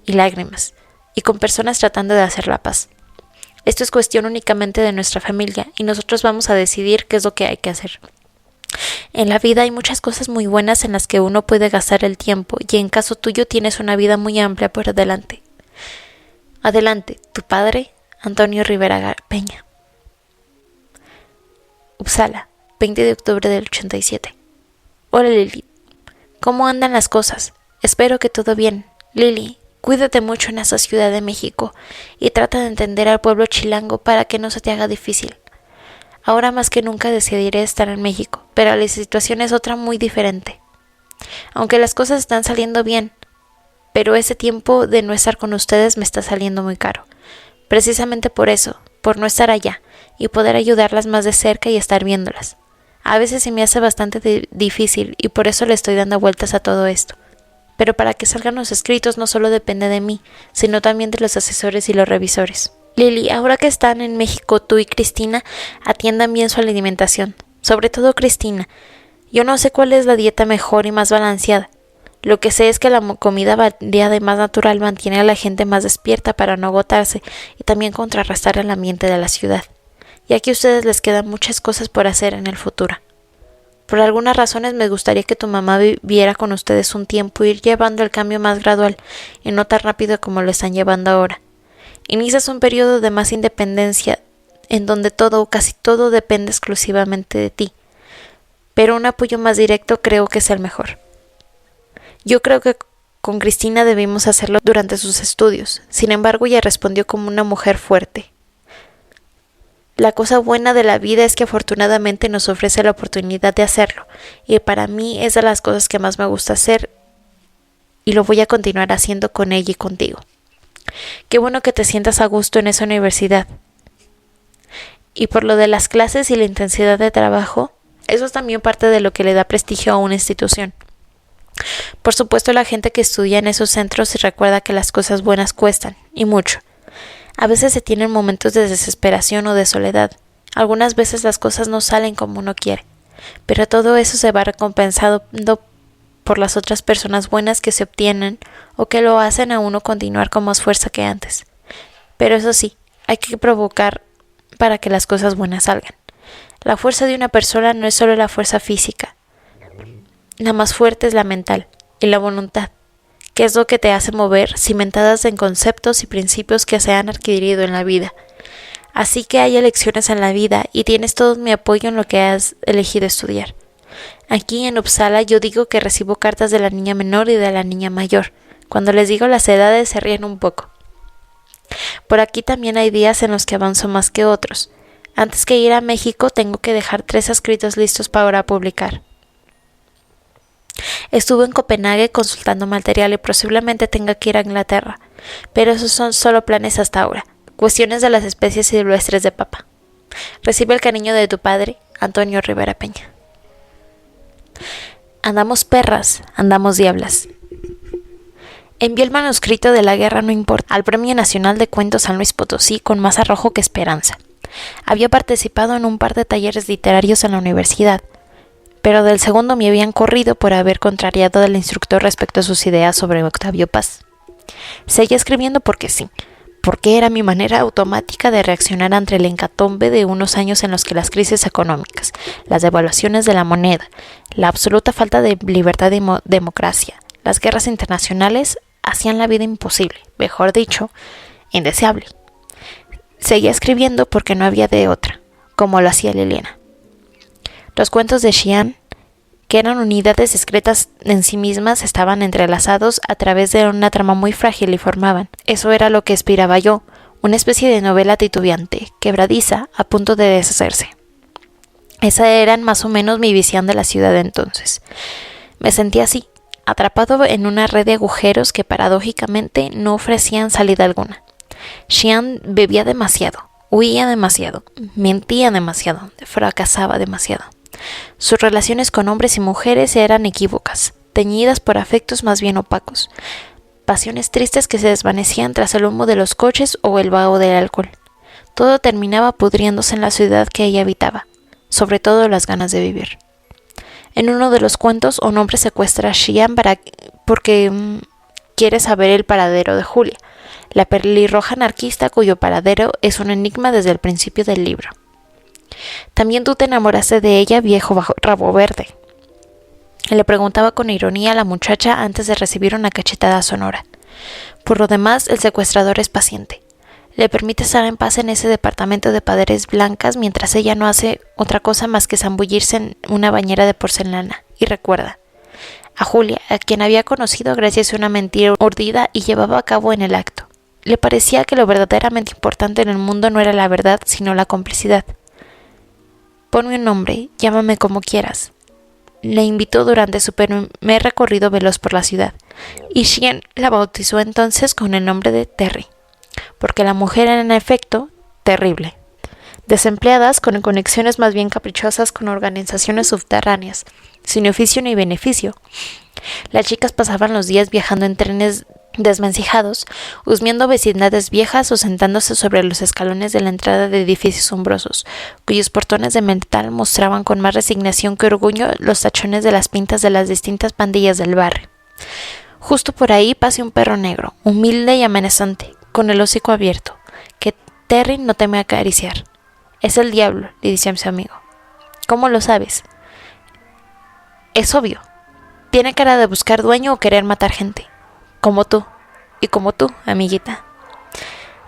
y lágrimas, y con personas tratando de hacer la paz. Esto es cuestión únicamente de nuestra familia, y nosotros vamos a decidir qué es lo que hay que hacer. En la vida hay muchas cosas muy buenas en las que uno puede gastar el tiempo, y en caso tuyo tienes una vida muy amplia por delante. Adelante, tu padre, Antonio Rivera Peña. Uppsala, 20 de octubre del 87. Hola Lili, ¿cómo andan las cosas? Espero que todo bien. Lili, cuídate mucho en esa Ciudad de México y trata de entender al pueblo chilango para que no se te haga difícil. Ahora más que nunca decidiré estar en México, pero la situación es otra muy diferente. Aunque las cosas están saliendo bien, pero ese tiempo de no estar con ustedes me está saliendo muy caro. Precisamente por eso, por no estar allá y poder ayudarlas más de cerca y estar viéndolas. A veces se me hace bastante difícil y por eso le estoy dando vueltas a todo esto. Pero para que salgan los escritos no solo depende de mí, sino también de los asesores y los revisores. Lili, ahora que están en México tú y Cristina, atiendan bien su alimentación. Sobre todo Cristina. Yo no sé cuál es la dieta mejor y más balanceada. Lo que sé es que la comida variada y más natural mantiene a la gente más despierta para no agotarse y también contrarrestar el ambiente de la ciudad, ya que a ustedes les quedan muchas cosas por hacer en el futuro. Por algunas razones me gustaría que tu mamá viviera con ustedes un tiempo y ir llevando el cambio más gradual y no tan rápido como lo están llevando ahora. Inicias un periodo de más independencia en donde todo o casi todo depende exclusivamente de ti. pero un apoyo más directo creo que es el mejor. Yo creo que con Cristina debimos hacerlo durante sus estudios. Sin embargo, ella respondió como una mujer fuerte. La cosa buena de la vida es que afortunadamente nos ofrece la oportunidad de hacerlo, y para mí es de las cosas que más me gusta hacer, y lo voy a continuar haciendo con ella y contigo. Qué bueno que te sientas a gusto en esa universidad. Y por lo de las clases y la intensidad de trabajo, eso es también parte de lo que le da prestigio a una institución. Por supuesto, la gente que estudia en esos centros se recuerda que las cosas buenas cuestan, y mucho. A veces se tienen momentos de desesperación o de soledad. Algunas veces las cosas no salen como uno quiere, pero todo eso se va recompensado por las otras personas buenas que se obtienen o que lo hacen a uno continuar con más fuerza que antes. Pero eso sí, hay que provocar para que las cosas buenas salgan. La fuerza de una persona no es solo la fuerza física. La más fuerte es la mental y la voluntad, que es lo que te hace mover, cimentadas en conceptos y principios que se han adquirido en la vida. Así que hay elecciones en la vida y tienes todo mi apoyo en lo que has elegido estudiar. Aquí en Uppsala yo digo que recibo cartas de la niña menor y de la niña mayor. Cuando les digo las edades se ríen un poco. Por aquí también hay días en los que avanzo más que otros. Antes que ir a México tengo que dejar 3 escritos listos para publicar. Estuve en Copenhague consultando material y posiblemente tenga que ir a Inglaterra, pero esos son solo planes hasta ahora, cuestiones de las especies silvestres de papá. Recibe el cariño de tu padre, Antonio Rivera Peña. Andamos perras, andamos diablas. Envié el manuscrito de La guerra no importa al Premio Nacional de Cuentos San Luis Potosí con más arrojo que esperanza. Había participado en un par de talleres literarios en la universidad, pero del segundo me habían corrido por haber contrariado al instructor respecto a sus ideas sobre Octavio Paz. Seguía escribiendo porque sí, porque era mi manera automática de reaccionar ante el hecatombe de unos años en los que las crisis económicas, las devaluaciones de la moneda, la absoluta falta de libertad y democracia, las guerras internacionales hacían la vida imposible, mejor dicho, indeseable. Seguía escribiendo porque no había de otra, como lo hacía Liliana. Los cuentos de Xian, que eran unidades discretas en sí mismas, estaban entrelazados a través de una trama muy frágil y formaban. Eso era lo que aspiraba yo, una especie de novela titubeante, quebradiza, a punto de deshacerse. Esa era más o menos mi visión de la ciudad de entonces. Me sentía así, atrapado en una red de agujeros que paradójicamente no ofrecían salida alguna. Xian bebía demasiado, huía demasiado, mentía demasiado, fracasaba demasiado. Sus relaciones con hombres y mujeres eran equívocas, teñidas por afectos más bien opacos, pasiones tristes que se desvanecían tras el humo de los coches o el vaho del alcohol. Todo terminaba pudriéndose en la ciudad que ella habitaba, sobre todo las ganas de vivir. En uno de los cuentos, un hombre secuestra a Xian porque quiere saber el paradero de Julia, la pelirroja anarquista cuyo paradero es un enigma desde el principio del libro. También tú te enamoraste de ella, viejo rabo verde. Le preguntaba con ironía a la muchacha antes de recibir una cachetada sonora. Por lo demás, el secuestrador es paciente. Le permite estar en paz en ese departamento de paredes blancas mientras ella no hace otra cosa más que zambullirse en una bañera de porcelana. Y recuerda, a Julia, a quien había conocido gracias a una mentira urdida y llevaba a cabo en el acto. Le parecía que lo verdaderamente importante en el mundo no era la verdad, sino la complicidad. Ponme un nombre, llámame como quieras. Le invitó durante su primer recorrido veloz por la ciudad, y Xian la bautizó entonces con el nombre de Terry, porque la mujer era en efecto terrible. Desempleadas, con conexiones más bien caprichosas con organizaciones subterráneas, sin oficio ni beneficio. Las chicas pasaban los días viajando en trenes desvencijados, husmeando vecindades viejas o sentándose sobre los escalones de la entrada de edificios sombrosos, cuyos portones de metal mostraban con más resignación que orgullo los tachones de las pintas de las distintas pandillas del barrio. Justo por ahí pasa un perro negro, humilde y amenazante, con el hocico abierto, que Terry no teme acariciar. Es el diablo, le dice a su amigo. ¿Cómo lo sabes? Es obvio. Tiene cara de buscar dueño o querer matar gente. Como tú, y como tú, amiguita.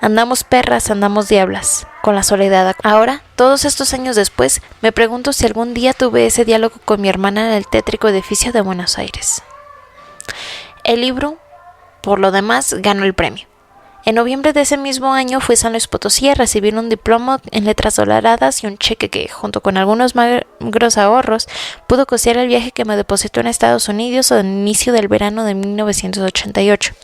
Andamos perras, andamos diablas, con la soledad. Ahora, todos estos años después, me pregunto si algún día tuve ese diálogo con mi hermana en el tétrico edificio de Buenos Aires. El libro, por lo demás, ganó el premio. En noviembre de ese mismo año fui a San Luis Potosí a recibir un diploma en letras doradas y un cheque que, junto con algunos magros ahorros, pudo costear el viaje que me depositó en Estados Unidos al inicio del verano de 1988.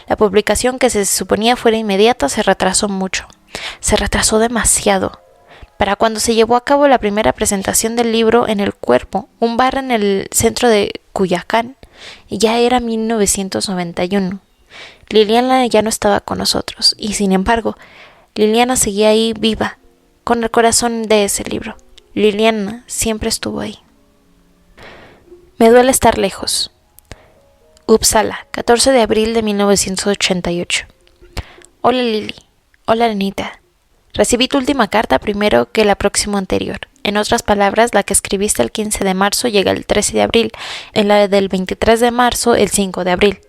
La publicación, que se suponía fuera inmediata, se retrasó mucho. Se retrasó demasiado. Para cuando se llevó a cabo la primera presentación del libro en El Cuerpo, un bar en el centro de Cuyacán, ya era 1991. Liliana ya no estaba con nosotros, y sin embargo, Liliana seguía ahí viva, con el corazón de ese libro. Liliana siempre estuvo ahí. Me duele estar lejos. Uppsala, 14 de abril de 1988. Hola Lili. Hola Anita. Recibí tu última carta primero que la próxima anterior. En otras palabras, la que escribiste el 15 de marzo llega el 13 de abril, en la del 23 de marzo el 5 de abril.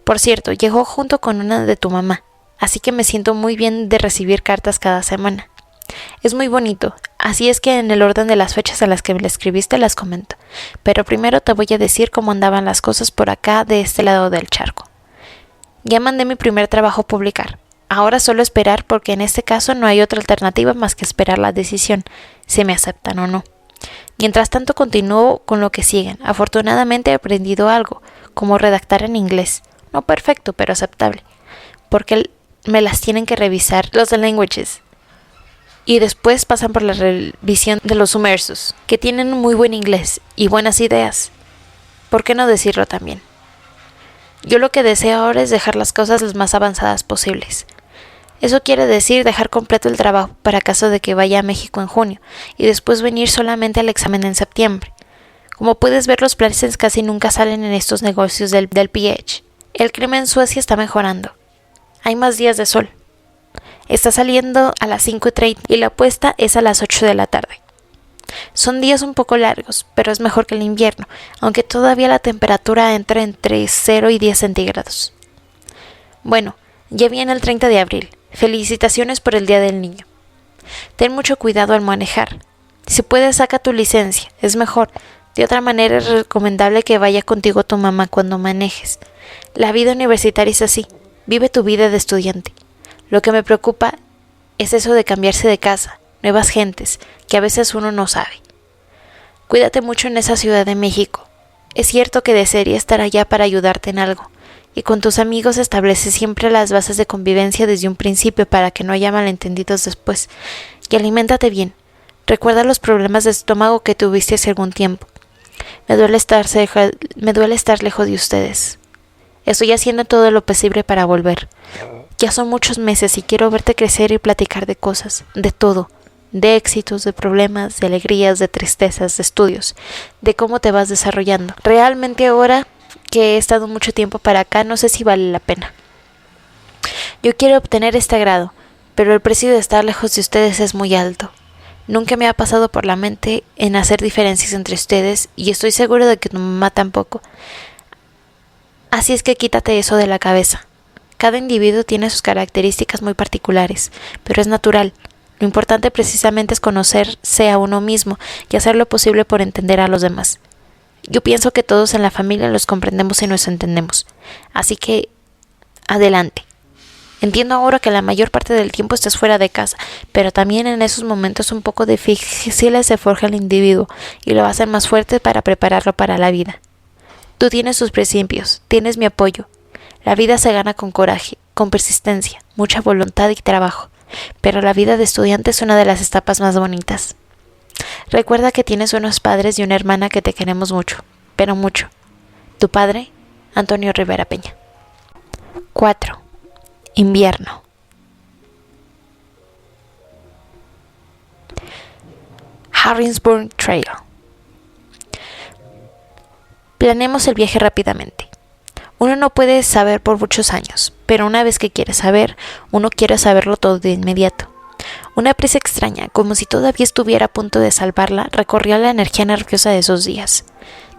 Por cierto, llegó junto con una de tu mamá, así que me siento muy bien de recibir cartas cada semana. Es muy bonito, así es que en el orden de las fechas a las que me la escribiste las comento, pero primero te voy a decir cómo andaban las cosas por acá de este lado del charco. Ya mandé mi primer trabajo a publicar. Ahora solo esperar, porque en este caso no hay otra alternativa más que esperar la decisión, si me aceptan o no. Mientras tanto continúo con lo que siguen. Afortunadamente he aprendido algo, como redactar en inglés. No perfecto, pero aceptable, porque me las tienen que revisar los de Languages. Y después pasan por la revisión de los sumersos, que tienen muy buen inglés y buenas ideas. ¿Por qué no decirlo también? Yo lo que deseo ahora es dejar las cosas las más avanzadas posibles. Eso quiere decir dejar completo el trabajo para caso de que vaya a México en junio y después venir solamente al examen en septiembre. Como puedes ver, los planes casi nunca salen en estos negocios del PH. El clima en Suecia está mejorando. Hay más días de sol. Está saliendo a las 5:30 y la puesta es a las 8 de la tarde. Son días un poco largos, pero es mejor que el invierno, aunque todavía la temperatura entra entre 0 y 10 centígrados. Bueno, ya viene el 30 de abril. Felicitaciones por el Día del Niño. Ten mucho cuidado al manejar. Si puedes, saca tu licencia, es mejor. De otra manera es recomendable que vaya contigo tu mamá cuando manejes. La vida universitaria es así. Vive tu vida de estudiante. Lo que me preocupa es eso de cambiarse de casa, nuevas gentes, que a veces uno no sabe. Cuídate mucho en esa Ciudad de México. Es cierto que desearía estar allá para ayudarte en algo, y con tus amigos establece siempre las bases de convivencia desde un principio para que no haya malentendidos después. Y aliméntate bien. Recuerda los problemas de estómago que tuviste hace algún tiempo. Me duele estar lejos de ustedes. Estoy haciendo todo lo posible para volver. Ya son muchos meses y quiero verte crecer y platicar de cosas, de todo, de éxitos, de problemas, de alegrías, de tristezas, de estudios, de cómo te vas desarrollando. Realmente ahora que he estado mucho tiempo para acá, no sé si vale la pena. Yo quiero obtener este grado, pero el precio de estar lejos de ustedes es muy alto. Nunca me ha pasado por la mente en hacer diferencias entre ustedes y estoy seguro de que tu mamá tampoco. Así es que quítate eso de la cabeza. Cada individuo tiene sus características muy particulares, pero es natural. Lo importante precisamente es conocerse a uno mismo y hacer lo posible por entender a los demás. Yo pienso que todos en la familia los comprendemos y nos entendemos. Así que, adelante. Entiendo ahora que la mayor parte del tiempo estás fuera de casa, pero también en esos momentos un poco difíciles se forja el individuo y lo hacen más fuerte para prepararlo para la vida. Tú tienes tus principios, tienes mi apoyo. La vida se gana con coraje, con persistencia, mucha voluntad y trabajo, pero la vida de estudiante es una de las etapas más bonitas. Recuerda que tienes unos padres y una hermana que te queremos mucho, pero mucho. Tu padre, Antonio Rivera Peña. 4. Invierno. Harrisburg Trail. Planeemos el viaje rápidamente. Uno no puede saber por muchos años, pero una vez que quiere saber, uno quiere saberlo todo de inmediato. Una prisa extraña, como si todavía estuviera a punto de salvarla, recorrió la energía nerviosa de esos días.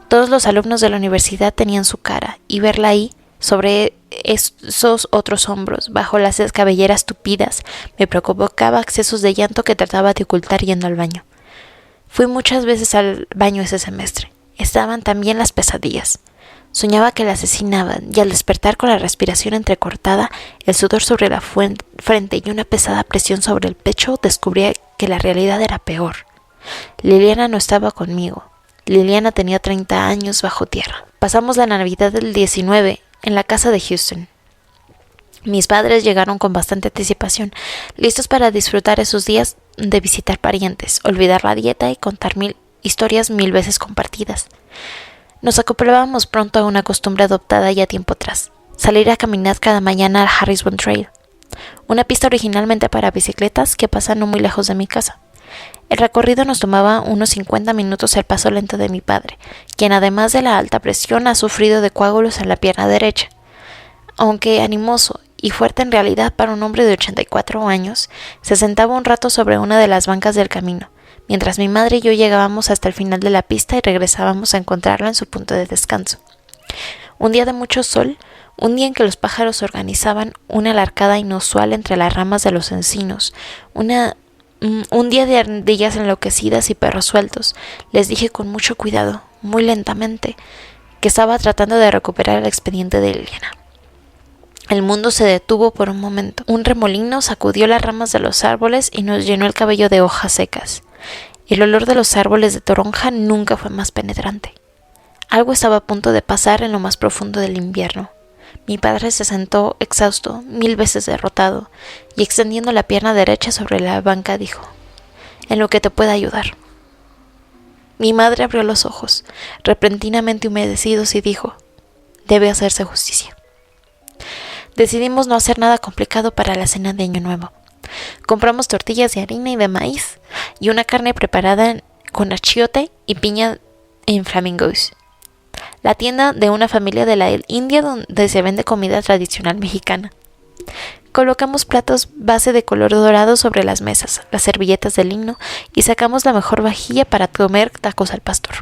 Todos los alumnos de la universidad tenían su cara, y verla ahí, sobre esos otros hombros, bajo las cabelleras tupidas, me provocaba accesos de llanto que trataba de ocultar yendo al baño. Fui muchas veces al baño ese semestre. Estaban también las pesadillas. Soñaba que la asesinaban y al despertar con la respiración entrecortada, el sudor sobre la frente y una pesada presión sobre el pecho, descubría que la realidad era peor. Liliana no estaba conmigo. Liliana tenía 30 años bajo tierra. Pasamos la Navidad del 19 en la casa de Houston. Mis padres llegaron con bastante anticipación, listos para disfrutar esos días de visitar parientes, olvidar la dieta y contar historias 1000 veces compartidas. Nos acoplábamos pronto a una costumbre adoptada ya tiempo atrás: salir a caminar cada mañana al Harrisburg Trail, una pista originalmente para bicicletas que pasa no muy lejos de mi casa. El recorrido nos tomaba unos 50 minutos al paso lento de mi padre, quien además de la alta presión ha sufrido de coágulos en la pierna derecha. Aunque animoso y fuerte en realidad para un hombre de 84 años, se sentaba un rato sobre una de las bancas del camino, mientras mi madre y yo llegábamos hasta el final de la pista y regresábamos a encontrarlo en su punto de descanso. Un día de mucho sol, un día en que los pájaros organizaban una alarcada inusual entre las ramas de los encinos, un día de ardillas enloquecidas y perros sueltos, les dije con mucho cuidado, muy lentamente, que estaba tratando de recuperar el expediente de Liliana. El mundo se detuvo por un momento. Un remolino sacudió las ramas de los árboles y nos llenó el cabello de hojas secas. El olor de los árboles de toronja nunca fue más penetrante. Algo estaba a punto de pasar en lo más profundo del invierno. Mi padre se sentó exhausto, 1000 veces derrotado, y extendiendo la pierna derecha sobre la banca dijo: «En lo que te pueda ayudar». Mi madre abrió los ojos, repentinamente humedecidos, y dijo: «Debe hacerse justicia». Decidimos no hacer nada complicado para la cena de Año Nuevo. Compramos tortillas de harina y de maíz y una carne preparada con achiote y piña en Flamingos, la tienda de una familia de la India donde se vende comida tradicional mexicana. Colocamos platos base de color dorado sobre las mesas, las servilletas de lino, y sacamos la mejor vajilla para comer tacos al pastor.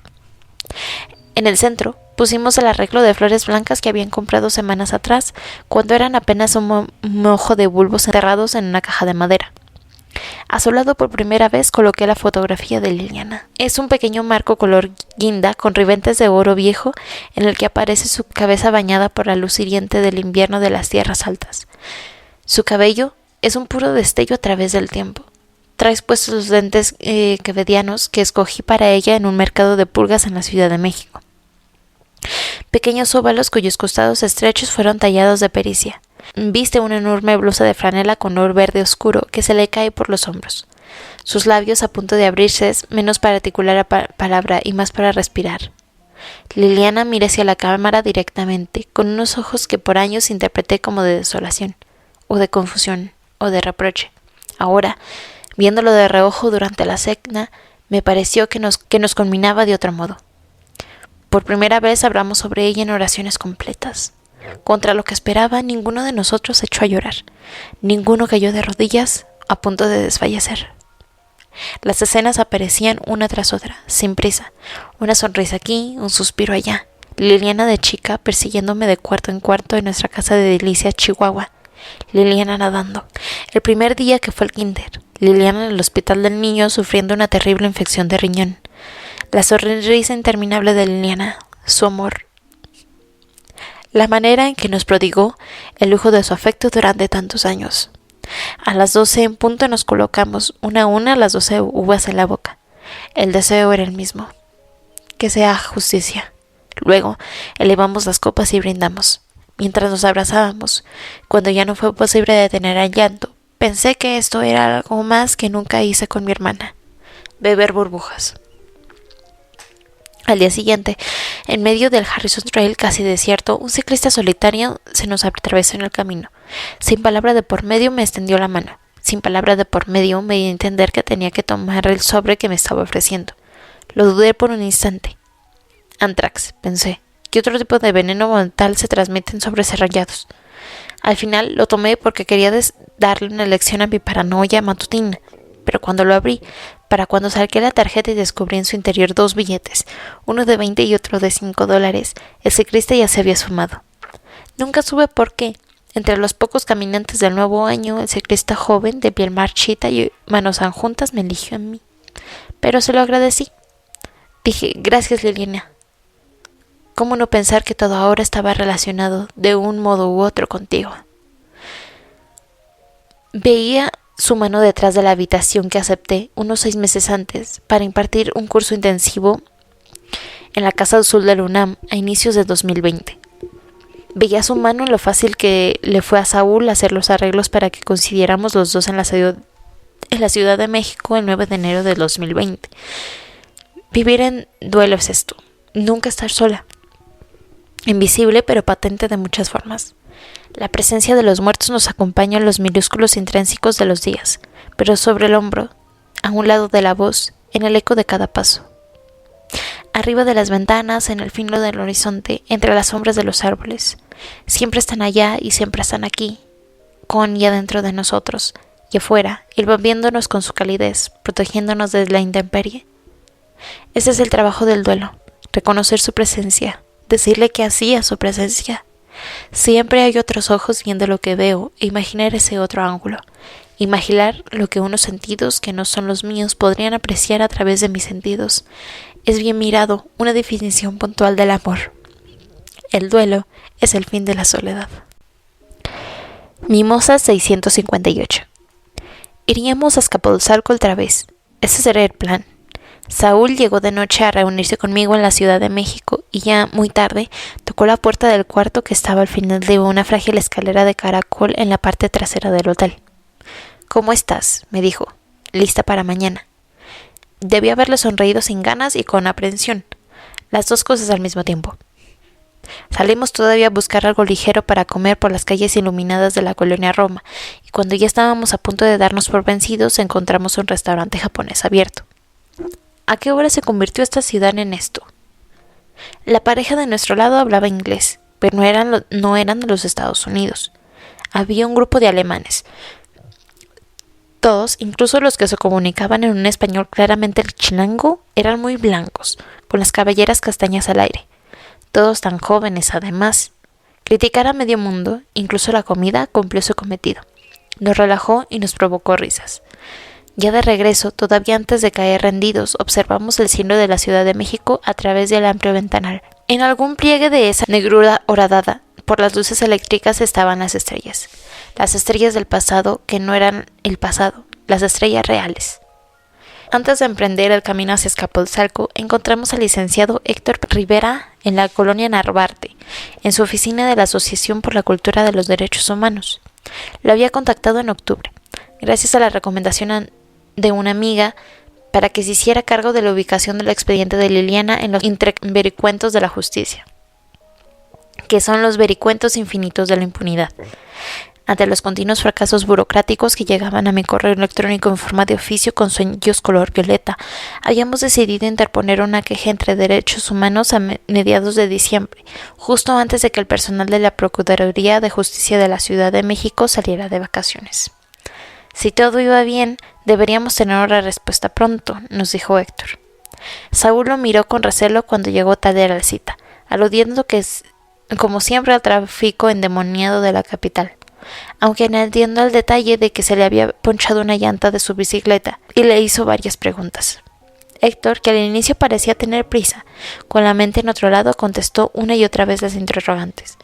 En el centro pusimos el arreglo de flores blancas que habían comprado semanas atrás, cuando eran apenas un mojo de bulbos enterrados en una caja de madera. A su lado por primera vez coloqué la fotografía de Liliana. Es un pequeño marco color guinda con ribentes de oro viejo en el que aparece su cabeza bañada por la luz hiriente del invierno de las tierras altas. Su cabello es un puro destello a través del tiempo. Trae puestos los lentes quevedianos que escogí para ella en un mercado de pulgas en la Ciudad de México. Pequeños óvalos cuyos costados estrechos fueron tallados de pericia. Viste una enorme blusa de franela color verde oscuro que se le cae por los hombros. Sus labios a punto de abrirse, menos para articular la palabra y más para respirar. Liliana mira hacia la cámara directamente, con unos ojos que por años interpreté como de desolación, o de confusión, o de reproche. Ahora, viéndolo de reojo durante la cena, me pareció que nos culminaba de otro modo. Por primera vez hablamos sobre ella en oraciones completas. Contra lo que esperaba, ninguno de nosotros se echó a llorar. Ninguno cayó de rodillas, a punto de desfallecer. Las escenas aparecían una tras otra, sin prisa. Una sonrisa aquí, un suspiro allá. Liliana de chica persiguiéndome de cuarto en cuarto en nuestra casa de Delicia, Chihuahua. Liliana nadando. El primer día que fue al kinder. Liliana en el hospital del niño sufriendo una terrible infección de riñón. La sonrisa interminable de Liliana. Su amor. La manera en que nos prodigó el lujo de su afecto durante tantos años. A las 12 en punto nos colocamos una a una las 12 uvas en la boca. El deseo era el mismo. Que sea justicia. Luego elevamos las copas y brindamos. Mientras nos abrazábamos, cuando ya no fue posible detener el llanto, pensé que esto era algo más que nunca hice con mi hermana: beber burbujas. Al día siguiente, en medio del Harrison Trail casi desierto, un ciclista solitario se nos atravesó en el camino. Sin palabra de por medio me extendió la mano. Sin palabra de por medio me dio a entender que tenía que tomar el sobre que me estaba ofreciendo. Lo dudé por un instante. Antrax, pensé. ¿Qué otro tipo de veneno mortal se transmite en sobres rayados? Al final lo tomé porque quería darle una lección a mi paranoia matutina. Pero cuando lo abrí, para cuando saqué la tarjeta y descubrí en su interior 2 billetes, uno de $20 y otro de $5, el ciclista ya se había sumado. Nunca supe por qué. Entre los pocos caminantes del nuevo año, el ciclista joven de piel marchita y manos juntas me eligió a mí. Pero se lo agradecí. Dije, gracias Liliana. ¿Cómo no pensar que todo ahora estaba relacionado de un modo u otro contigo? Veía su mano detrás de la habitación que acepté unos 6 meses antes para impartir un curso intensivo en la Casa Azul de la UNAM a inicios de 2020. Veía su mano en lo fácil que le fue a Saúl hacer los arreglos para que coincidiéramos los dos en la Ciudad de México el 9 de enero de 2020. Vivir en duelo es esto, nunca estar sola. Invisible pero patente de muchas formas. La presencia de los muertos nos acompaña en los minúsculos intrínsecos de los días, pero sobre el hombro, a un lado de la voz, en el eco de cada paso. Arriba de las ventanas, en el filo del horizonte, entre las sombras de los árboles. Siempre están allá y siempre están aquí, con y adentro de nosotros, y afuera, envolviéndonos con su calidez, protegiéndonos de la intemperie. Ese es el trabajo del duelo, reconocer su presencia, decirle que hacía su presencia. Siempre hay otros ojos viendo lo que veo e imaginar ese otro ángulo. Imaginar lo que unos sentidos que no son los míos podrían apreciar a través de mis sentidos. Es bien mirado, una definición puntual del amor. El duelo es el fin de la soledad. Mimosa 658. Iríamos a Azcapotzalco otra vez. Ese será el plan. Saúl llegó de noche a reunirse conmigo en la Ciudad de México y ya muy tarde tocó la puerta del cuarto que estaba al final de una frágil escalera de caracol en la parte trasera del hotel. ¿Cómo estás?, me dijo, lista para mañana. Debí haberle sonreído sin ganas y con aprensión, las dos cosas al mismo tiempo. Salimos todavía a buscar algo ligero para comer por las calles iluminadas de la colonia Roma, y cuando ya estábamos a punto de darnos por vencidos encontramos un restaurante japonés abierto. ¿A qué hora se convirtió esta ciudad en esto? La pareja de nuestro lado hablaba inglés, pero no eran de los Estados Unidos. Había un grupo de alemanes. Todos, incluso los que se comunicaban en un español claramente chilango, eran muy blancos, con las cabelleras castañas al aire. Todos tan jóvenes, además. Criticar a medio mundo, incluso la comida, cumplió su cometido. Nos relajó y nos provocó risas. Ya de regreso, todavía antes de caer rendidos, observamos el cielo de la Ciudad de México a través del amplio ventanal. En algún pliegue de esa negrura horadada, por las luces eléctricas estaban las estrellas del pasado que no eran el pasado, las estrellas reales. Antes de emprender el camino hacia Azcapotzalco, encontramos al licenciado Héctor Rivera en la colonia Narvarte, en su oficina de la Asociación por la Cultura de los Derechos Humanos. Lo había contactado en octubre, gracias a la recomendación de una amiga para que se hiciera cargo de la ubicación del expediente de Liliana en los vericuentos de la justicia, que son los vericuentos infinitos de la impunidad. Ante los continuos fracasos burocráticos que llegaban a mi correo electrónico en forma de oficio con sellos color violeta, habíamos decidido interponer una queja entre derechos humanos a mediados de diciembre, justo antes de que el personal de la Procuraduría de Justicia de la Ciudad de México saliera de vacaciones. Si todo iba bien, deberíamos tener una respuesta pronto, nos dijo Héctor. Saúl lo miró con recelo cuando llegó tarde a la cita, aludiendo que es, como siempre, al tráfico endemoniado de la capital, aunque añadiendo el detalle de que se le había ponchado una llanta de su bicicleta, y le hizo varias preguntas. Héctor, que al inicio parecía tener prisa, con la mente en otro lado, contestó una y otra vez las interrogantes.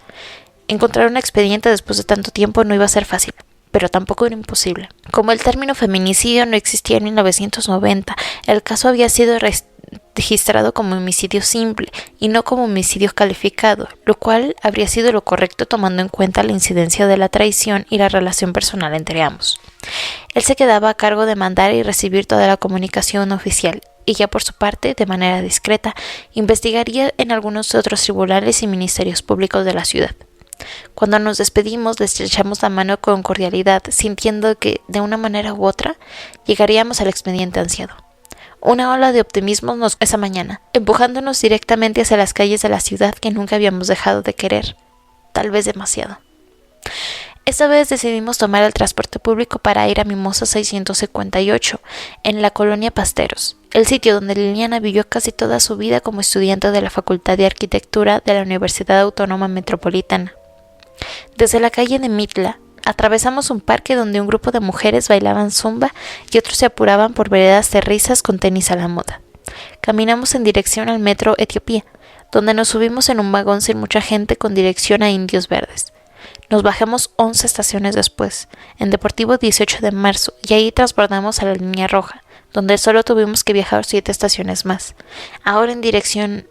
Encontrar un expediente después de tanto tiempo no iba a ser fácil, pero tampoco era imposible. Como el término feminicidio no existía en 1990, el caso había sido registrado como homicidio simple y no como homicidio calificado, lo cual habría sido lo correcto tomando en cuenta la incidencia de la traición y la relación personal entre ambos. Él se quedaba a cargo de mandar y recibir toda la comunicación oficial, y ya por su parte, de manera discreta, investigaría en algunos otros tribunales y ministerios públicos de la ciudad. Cuando nos despedimos, le estrechamos la mano con cordialidad, sintiendo que, de una manera u otra, llegaríamos al expediente ansiado. Una ola de optimismo nos esa mañana, empujándonos directamente hacia las calles de la ciudad que nunca habíamos dejado de querer, tal vez demasiado. Esta vez decidimos tomar el transporte público para ir a Mimosa 658, en la colonia Pasteros, el sitio donde Liliana vivió casi toda su vida como estudiante de la Facultad de Arquitectura de la Universidad Autónoma Metropolitana. Desde la calle de Mitla, atravesamos un parque donde un grupo de mujeres bailaban zumba y otros se apuraban por veredas de risas con tenis a la moda. Caminamos en dirección al metro Etiopía, donde nos subimos en un vagón sin mucha gente con dirección a Indios Verdes. Nos bajamos 11 estaciones después, en Deportivo 18 de marzo, y ahí transbordamos a la línea roja, donde solo tuvimos que viajar 7 estaciones más, ahora en dirección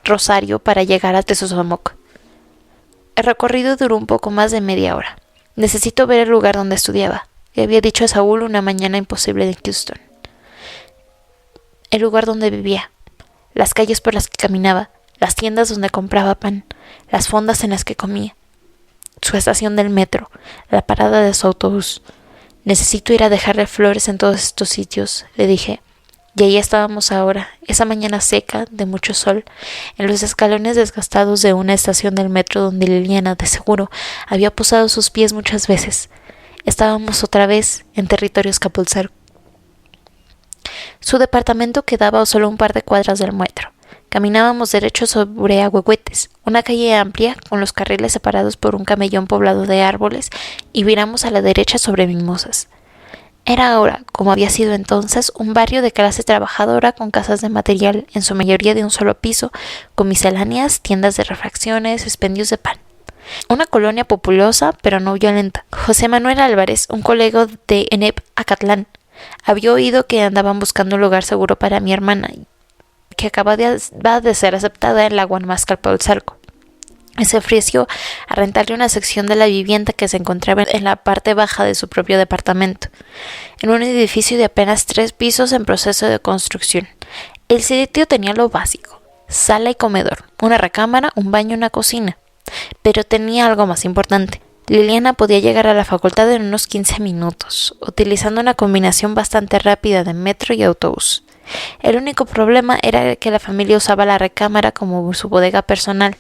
Rosario para llegar a Tesosomoc. El recorrido duró un poco más de media hora. Necesito ver el lugar donde estudiaba, le había dicho a Saúl una mañana imposible de Houston. El lugar donde vivía, las calles por las que caminaba, las tiendas donde compraba pan, las fondas en las que comía, su estación del metro, la parada de su autobús. Necesito ir a dejarle flores en todos estos sitios, le dije. Y ahí estábamos ahora, esa mañana seca, de mucho sol, en los escalones desgastados de una estación del metro donde Liliana, de seguro, había posado sus pies muchas veces. Estábamos otra vez en territorio Escapulzar. Su departamento quedaba a solo un par de cuadras del metro. Caminábamos derecho sobre Ahuehuetes, una calle amplia con los carriles separados por un camellón poblado de árboles, y viramos a la derecha sobre Mimosas. Era ahora, como había sido entonces, un barrio de clase trabajadora con casas de material, en su mayoría de un solo piso, con misceláneas, tiendas de refacciones, expendios de pan. Una colonia populosa, pero no violenta. José Manuel Álvarez, un colega de ENEP Acatlán, había oído que andaban buscando un lugar seguro para mi hermana, que acaba de ser aceptada en la Guanamascalpolzalco. Se ofreció a rentarle una sección de la vivienda que se encontraba en la parte baja de su propio departamento, en un edificio de apenas 3 pisos en proceso de construcción. El sitio tenía lo básico: sala y comedor, una recámara, un baño y una cocina. Pero tenía algo más importante. Liliana podía llegar a la facultad en unos 15 minutos, utilizando una combinación bastante rápida de metro y autobús. El único problema era que la familia usaba la recámara como su bodega personal,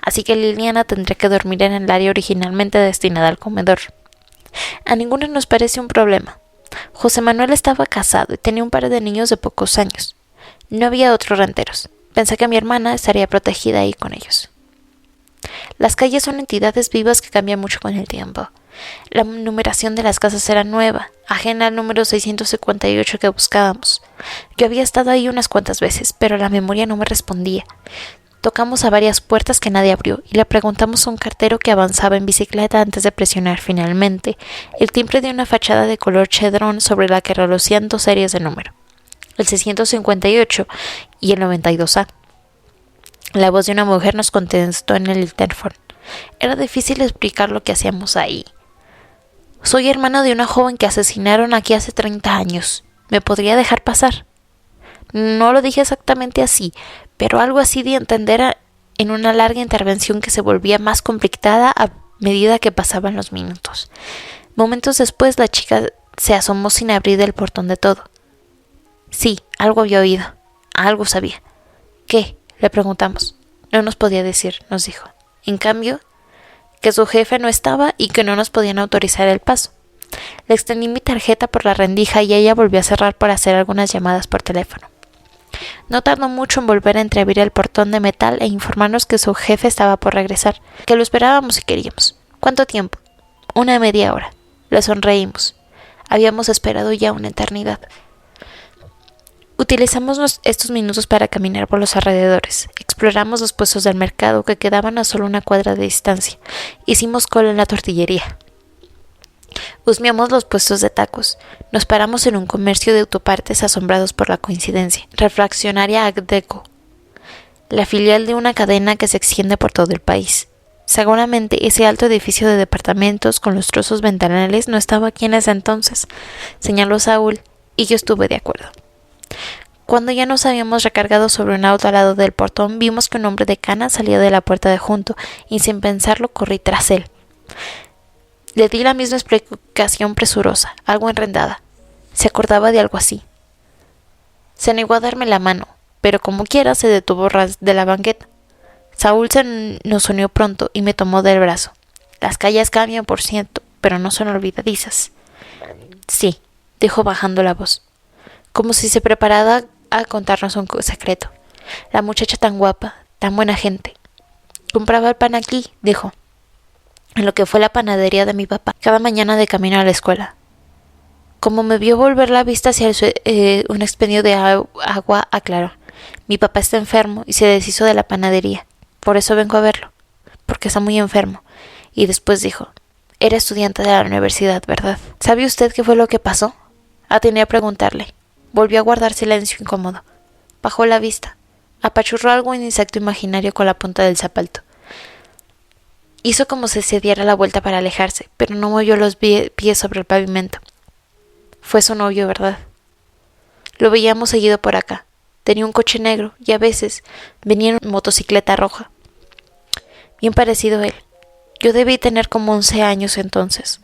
así que Liliana tendría que dormir en el área originalmente destinada al comedor. A ninguno nos parece un problema. José Manuel estaba casado y tenía un par de niños de pocos años. No había otros renteros. Pensé que mi hermana estaría protegida ahí con ellos. Las calles son entidades vivas que cambian mucho con el tiempo. La numeración de las casas era nueva, ajena al número 658 que buscábamos. Yo había estado ahí unas cuantas veces, pero la memoria no me respondía. Tocamos a varias puertas que nadie abrió y le preguntamos a un cartero que avanzaba en bicicleta antes de presionar finalmente el timbre de una fachada de color chedrón sobre la que relucían 2 series de número, el 658 y el 92A. La voz de una mujer nos contestó en el interfón. Era difícil explicar lo que hacíamos ahí. Soy hermana de una joven que asesinaron aquí hace 30 años. ¿Me podría dejar pasar? No lo dije exactamente así, pero algo así de entender en una larga intervención que se volvía más complicada a medida que pasaban los minutos. Momentos después la chica se asomó sin abrir el portón de todo. Sí, algo había oído. Algo sabía. ¿Qué? Le preguntamos. No nos podía decir, nos dijo. En cambio, que su jefe no estaba y que no nos podían autorizar el paso. Le extendí mi tarjeta por la rendija y ella volvió a cerrar para hacer algunas llamadas por teléfono. No tardó mucho en volver a entreabrir el portón de metal e informarnos que su jefe estaba por regresar, que lo esperábamos si queríamos. ¿Cuánto tiempo? 1 media hora. Le sonreímos. Habíamos esperado ya una eternidad. Utilizamos estos minutos para caminar por los alrededores. Exploramos los puestos del mercado que quedaban a solo 1 cuadra de distancia. Hicimos cola en la tortillería. Husmeamos los puestos de tacos. Nos paramos en un comercio de autopartes asombrados por la coincidencia. Refraccionaria Agdeco, la filial de una cadena que se extiende por todo el país. Seguramente ese alto edificio de departamentos con lustrosos ventanales no estaba aquí en ese entonces, señaló Saúl, y yo estuve de acuerdo. Cuando ya nos habíamos recargado sobre un auto al lado del portón, vimos que un hombre de cana salía de la puerta de junto, y sin pensarlo corrí tras él. Le di la misma explicación presurosa, algo enredada. Se acordaba de algo así. Se negó a darme la mano, pero como quiera se detuvo ras de la banqueta. Saúl nos unió pronto y me tomó del brazo. Las calles cambian, por cierto, pero no son olvidadizas. Sí, dijo bajando la voz, como si se preparara a contarnos un secreto. La muchacha tan guapa, tan buena gente. Compraba el pan aquí, dijo. en lo que fue la panadería de mi papá, cada mañana de camino a la escuela. Como me vio volver la vista hacia un expendio de agua, aclaró: mi papá está enfermo y se deshizo de la panadería. Por eso vengo a verlo, porque está muy enfermo. Y después dijo: era estudiante de la universidad, ¿verdad? ¿Sabe usted qué fue lo que pasó? Atiné a preguntarle. Volvió a guardar silencio incómodo. Bajó la vista. Apachurró algún insecto imaginario con la punta del zapato. Hizo como si se diera la vuelta para alejarse, pero no movió los pies sobre el pavimento. Fue su novio, ¿verdad? Lo veíamos seguido por acá. Tenía un coche negro y a veces venía en motocicleta roja. Bien parecido él. Yo debí tener como 11 años entonces.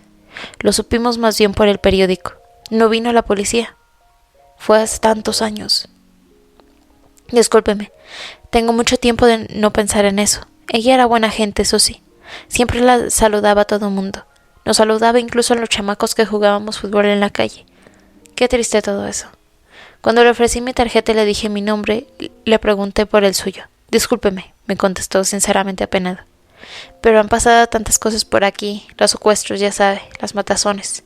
Lo supimos más bien por el periódico. No vino la policía. Fue hace tantos años. Discúlpeme, tengo mucho tiempo de no pensar en eso. Ella era buena gente, eso sí. Siempre la saludaba a todo mundo. Nos saludaba incluso a los chamacos que jugábamos fútbol en la calle. Qué triste todo eso. Cuando le ofrecí mi tarjeta y le dije mi nombre, le pregunté por el suyo. Discúlpeme, me contestó sinceramente apenado. Pero han pasado tantas cosas por aquí, los secuestros, ya sabe, las matazones.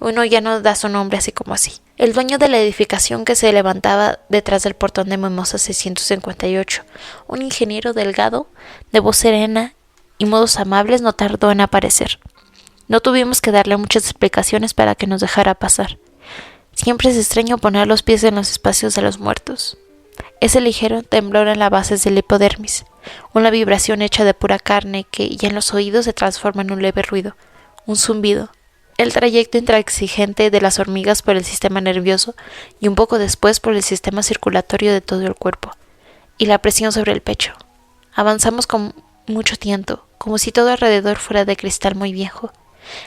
Uno ya no da su nombre así como así. El dueño de la edificación que se levantaba detrás del portón de Mimosa 658, un ingeniero delgado, de voz serena y modos amables, no tardó en aparecer. No tuvimos que darle muchas explicaciones para que nos dejara pasar. Siempre es extraño poner los pies en los espacios de los muertos. Ese ligero temblor en la base del hipodermis, una vibración hecha de pura carne que ya en los oídos se transforma en un leve ruido, un zumbido. El trayecto intransigente de las hormigas por el sistema nervioso y un poco después por el sistema circulatorio de todo el cuerpo, y la presión sobre el pecho. Avanzamos con mucho tiento, como si todo alrededor fuera de cristal muy viejo.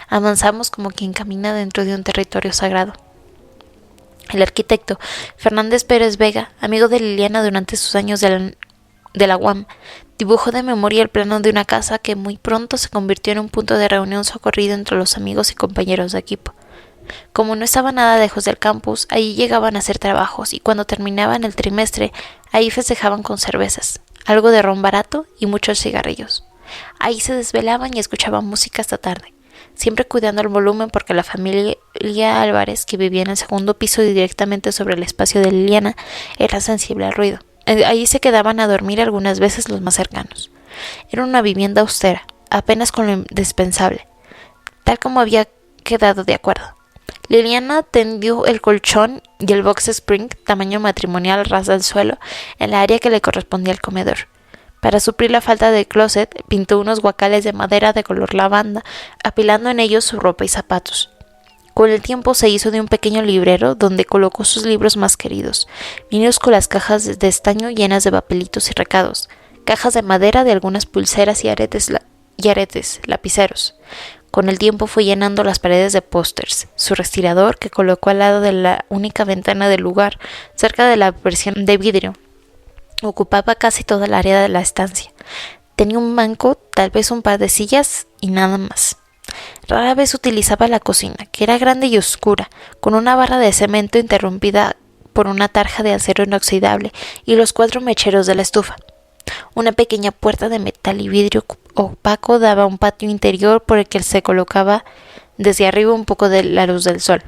Avanzamos como quien camina dentro de un territorio sagrado. El arquitecto Fernández Pérez Vega, amigo de Liliana durante sus años de la UAM, dibujó de memoria el plano de una casa que muy pronto se convirtió en un punto de reunión socorrido entre los amigos y compañeros de equipo. Como no estaba nada lejos del campus, allí llegaban a hacer trabajos y cuando terminaban el trimestre, ahí festejaban con cervezas, algo de ron barato y muchos cigarrillos. Ahí se desvelaban y escuchaban música hasta tarde, siempre cuidando el volumen porque la familia Álvarez, que vivía en el segundo piso y directamente sobre el espacio de Liliana, era sensible al ruido. Allí se quedaban a dormir algunas veces los más cercanos. Era una vivienda austera, apenas con lo indispensable, tal como había quedado de acuerdo. Liliana tendió el colchón y el box spring, tamaño matrimonial, ras del suelo, en la área que le correspondía al comedor. Para suplir la falta de closet, pintó unos guacales de madera de color lavanda, apilando en ellos su ropa y zapatos. Con el tiempo se hizo de un pequeño librero donde colocó sus libros más queridos, minúsculas cajas de estaño llenas de papelitos y recados, cajas de madera de algunas pulseras y aretes, lapiceros. Con el tiempo fue llenando las paredes de pósters, su respirador que colocó al lado de la única ventana del lugar, cerca de la versión de vidrio. Ocupaba casi toda el área de la estancia. Tenía un banco, tal vez un par de sillas y nada más. Rara vez utilizaba la cocina, que era grande y oscura, con una barra de cemento interrumpida por una tarja de acero inoxidable y los 4 mecheros de la estufa. Una pequeña puerta de metal y vidrio opaco daba a un patio interior por el que se colocaba desde arriba un poco de la luz del sol.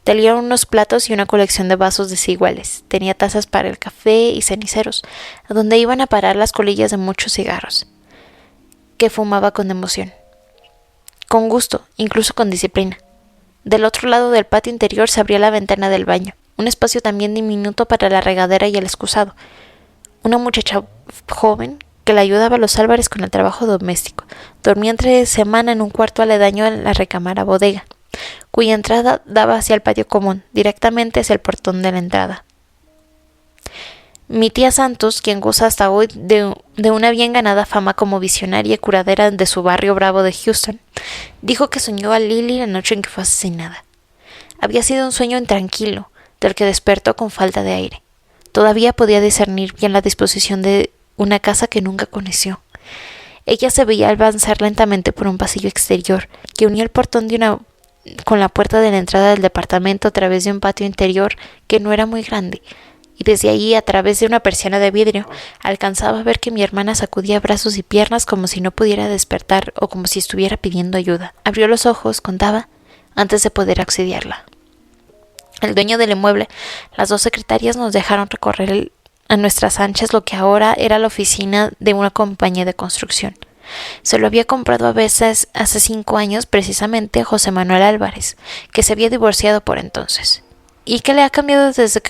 Tenía unos platos y una colección de vasos desiguales. Tenía tazas para el café y ceniceros, a donde iban a parar las colillas de muchos cigarros, que fumaba con emoción. Con gusto, incluso con disciplina. Del otro lado del patio interior se abría la ventana del baño, un espacio también diminuto para la regadera y el excusado. Una muchacha joven que le ayudaba a los Álvarez con el trabajo doméstico. Dormía entre semana en un cuarto aledaño en la recámara bodega, cuya entrada daba hacia el patio común, directamente hacia el portón de la entrada. Mi tía Santos, quien goza hasta hoy de una bien ganada fama como visionaria y curadera de su barrio bravo de Houston, dijo que soñó a Lily la noche en que fue asesinada. Había sido un sueño intranquilo, del que despertó con falta de aire. Todavía podía discernir bien la disposición de una casa que nunca conoció. Ella se veía avanzar lentamente por un pasillo exterior que unía el portón con la puerta de la entrada del departamento a través de un patio interior que no era muy grande y desde ahí, a través de una persiana de vidrio, alcanzaba a ver que mi hermana sacudía brazos y piernas como si no pudiera despertar o como si estuviera pidiendo ayuda. Abrió los ojos, contaba, antes de poder auxiliarla. El dueño del inmueble, las 2 secretarias nos dejaron recorrer a nuestras anchas lo que ahora era la oficina de una compañía de construcción. Se lo había comprado a veces hace 5 años precisamente José Manuel Álvarez, que se había divorciado por entonces. ¿Y qué le ha cambiado desde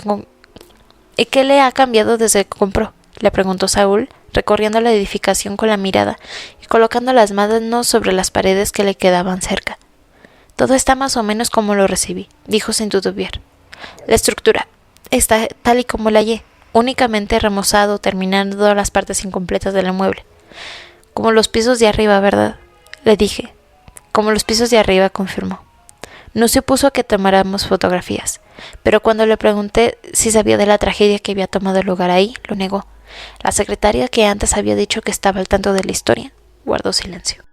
que compró? Le preguntó Saúl, recorriendo la edificación con la mirada y colocando las manos sobre las paredes que le quedaban cerca. Todo está más o menos como lo recibí, dijo sin titubear. La estructura está tal y como la hallé, únicamente remozado, terminando las partes incompletas del inmueble. Como los pisos de arriba, ¿verdad? Le dije. Como los pisos de arriba, confirmó. No se opuso a que tomáramos fotografías, pero cuando le pregunté si sabía de la tragedia que había tomado lugar ahí, lo negó. La secretaria, que antes había dicho que estaba al tanto de la historia, guardó silencio.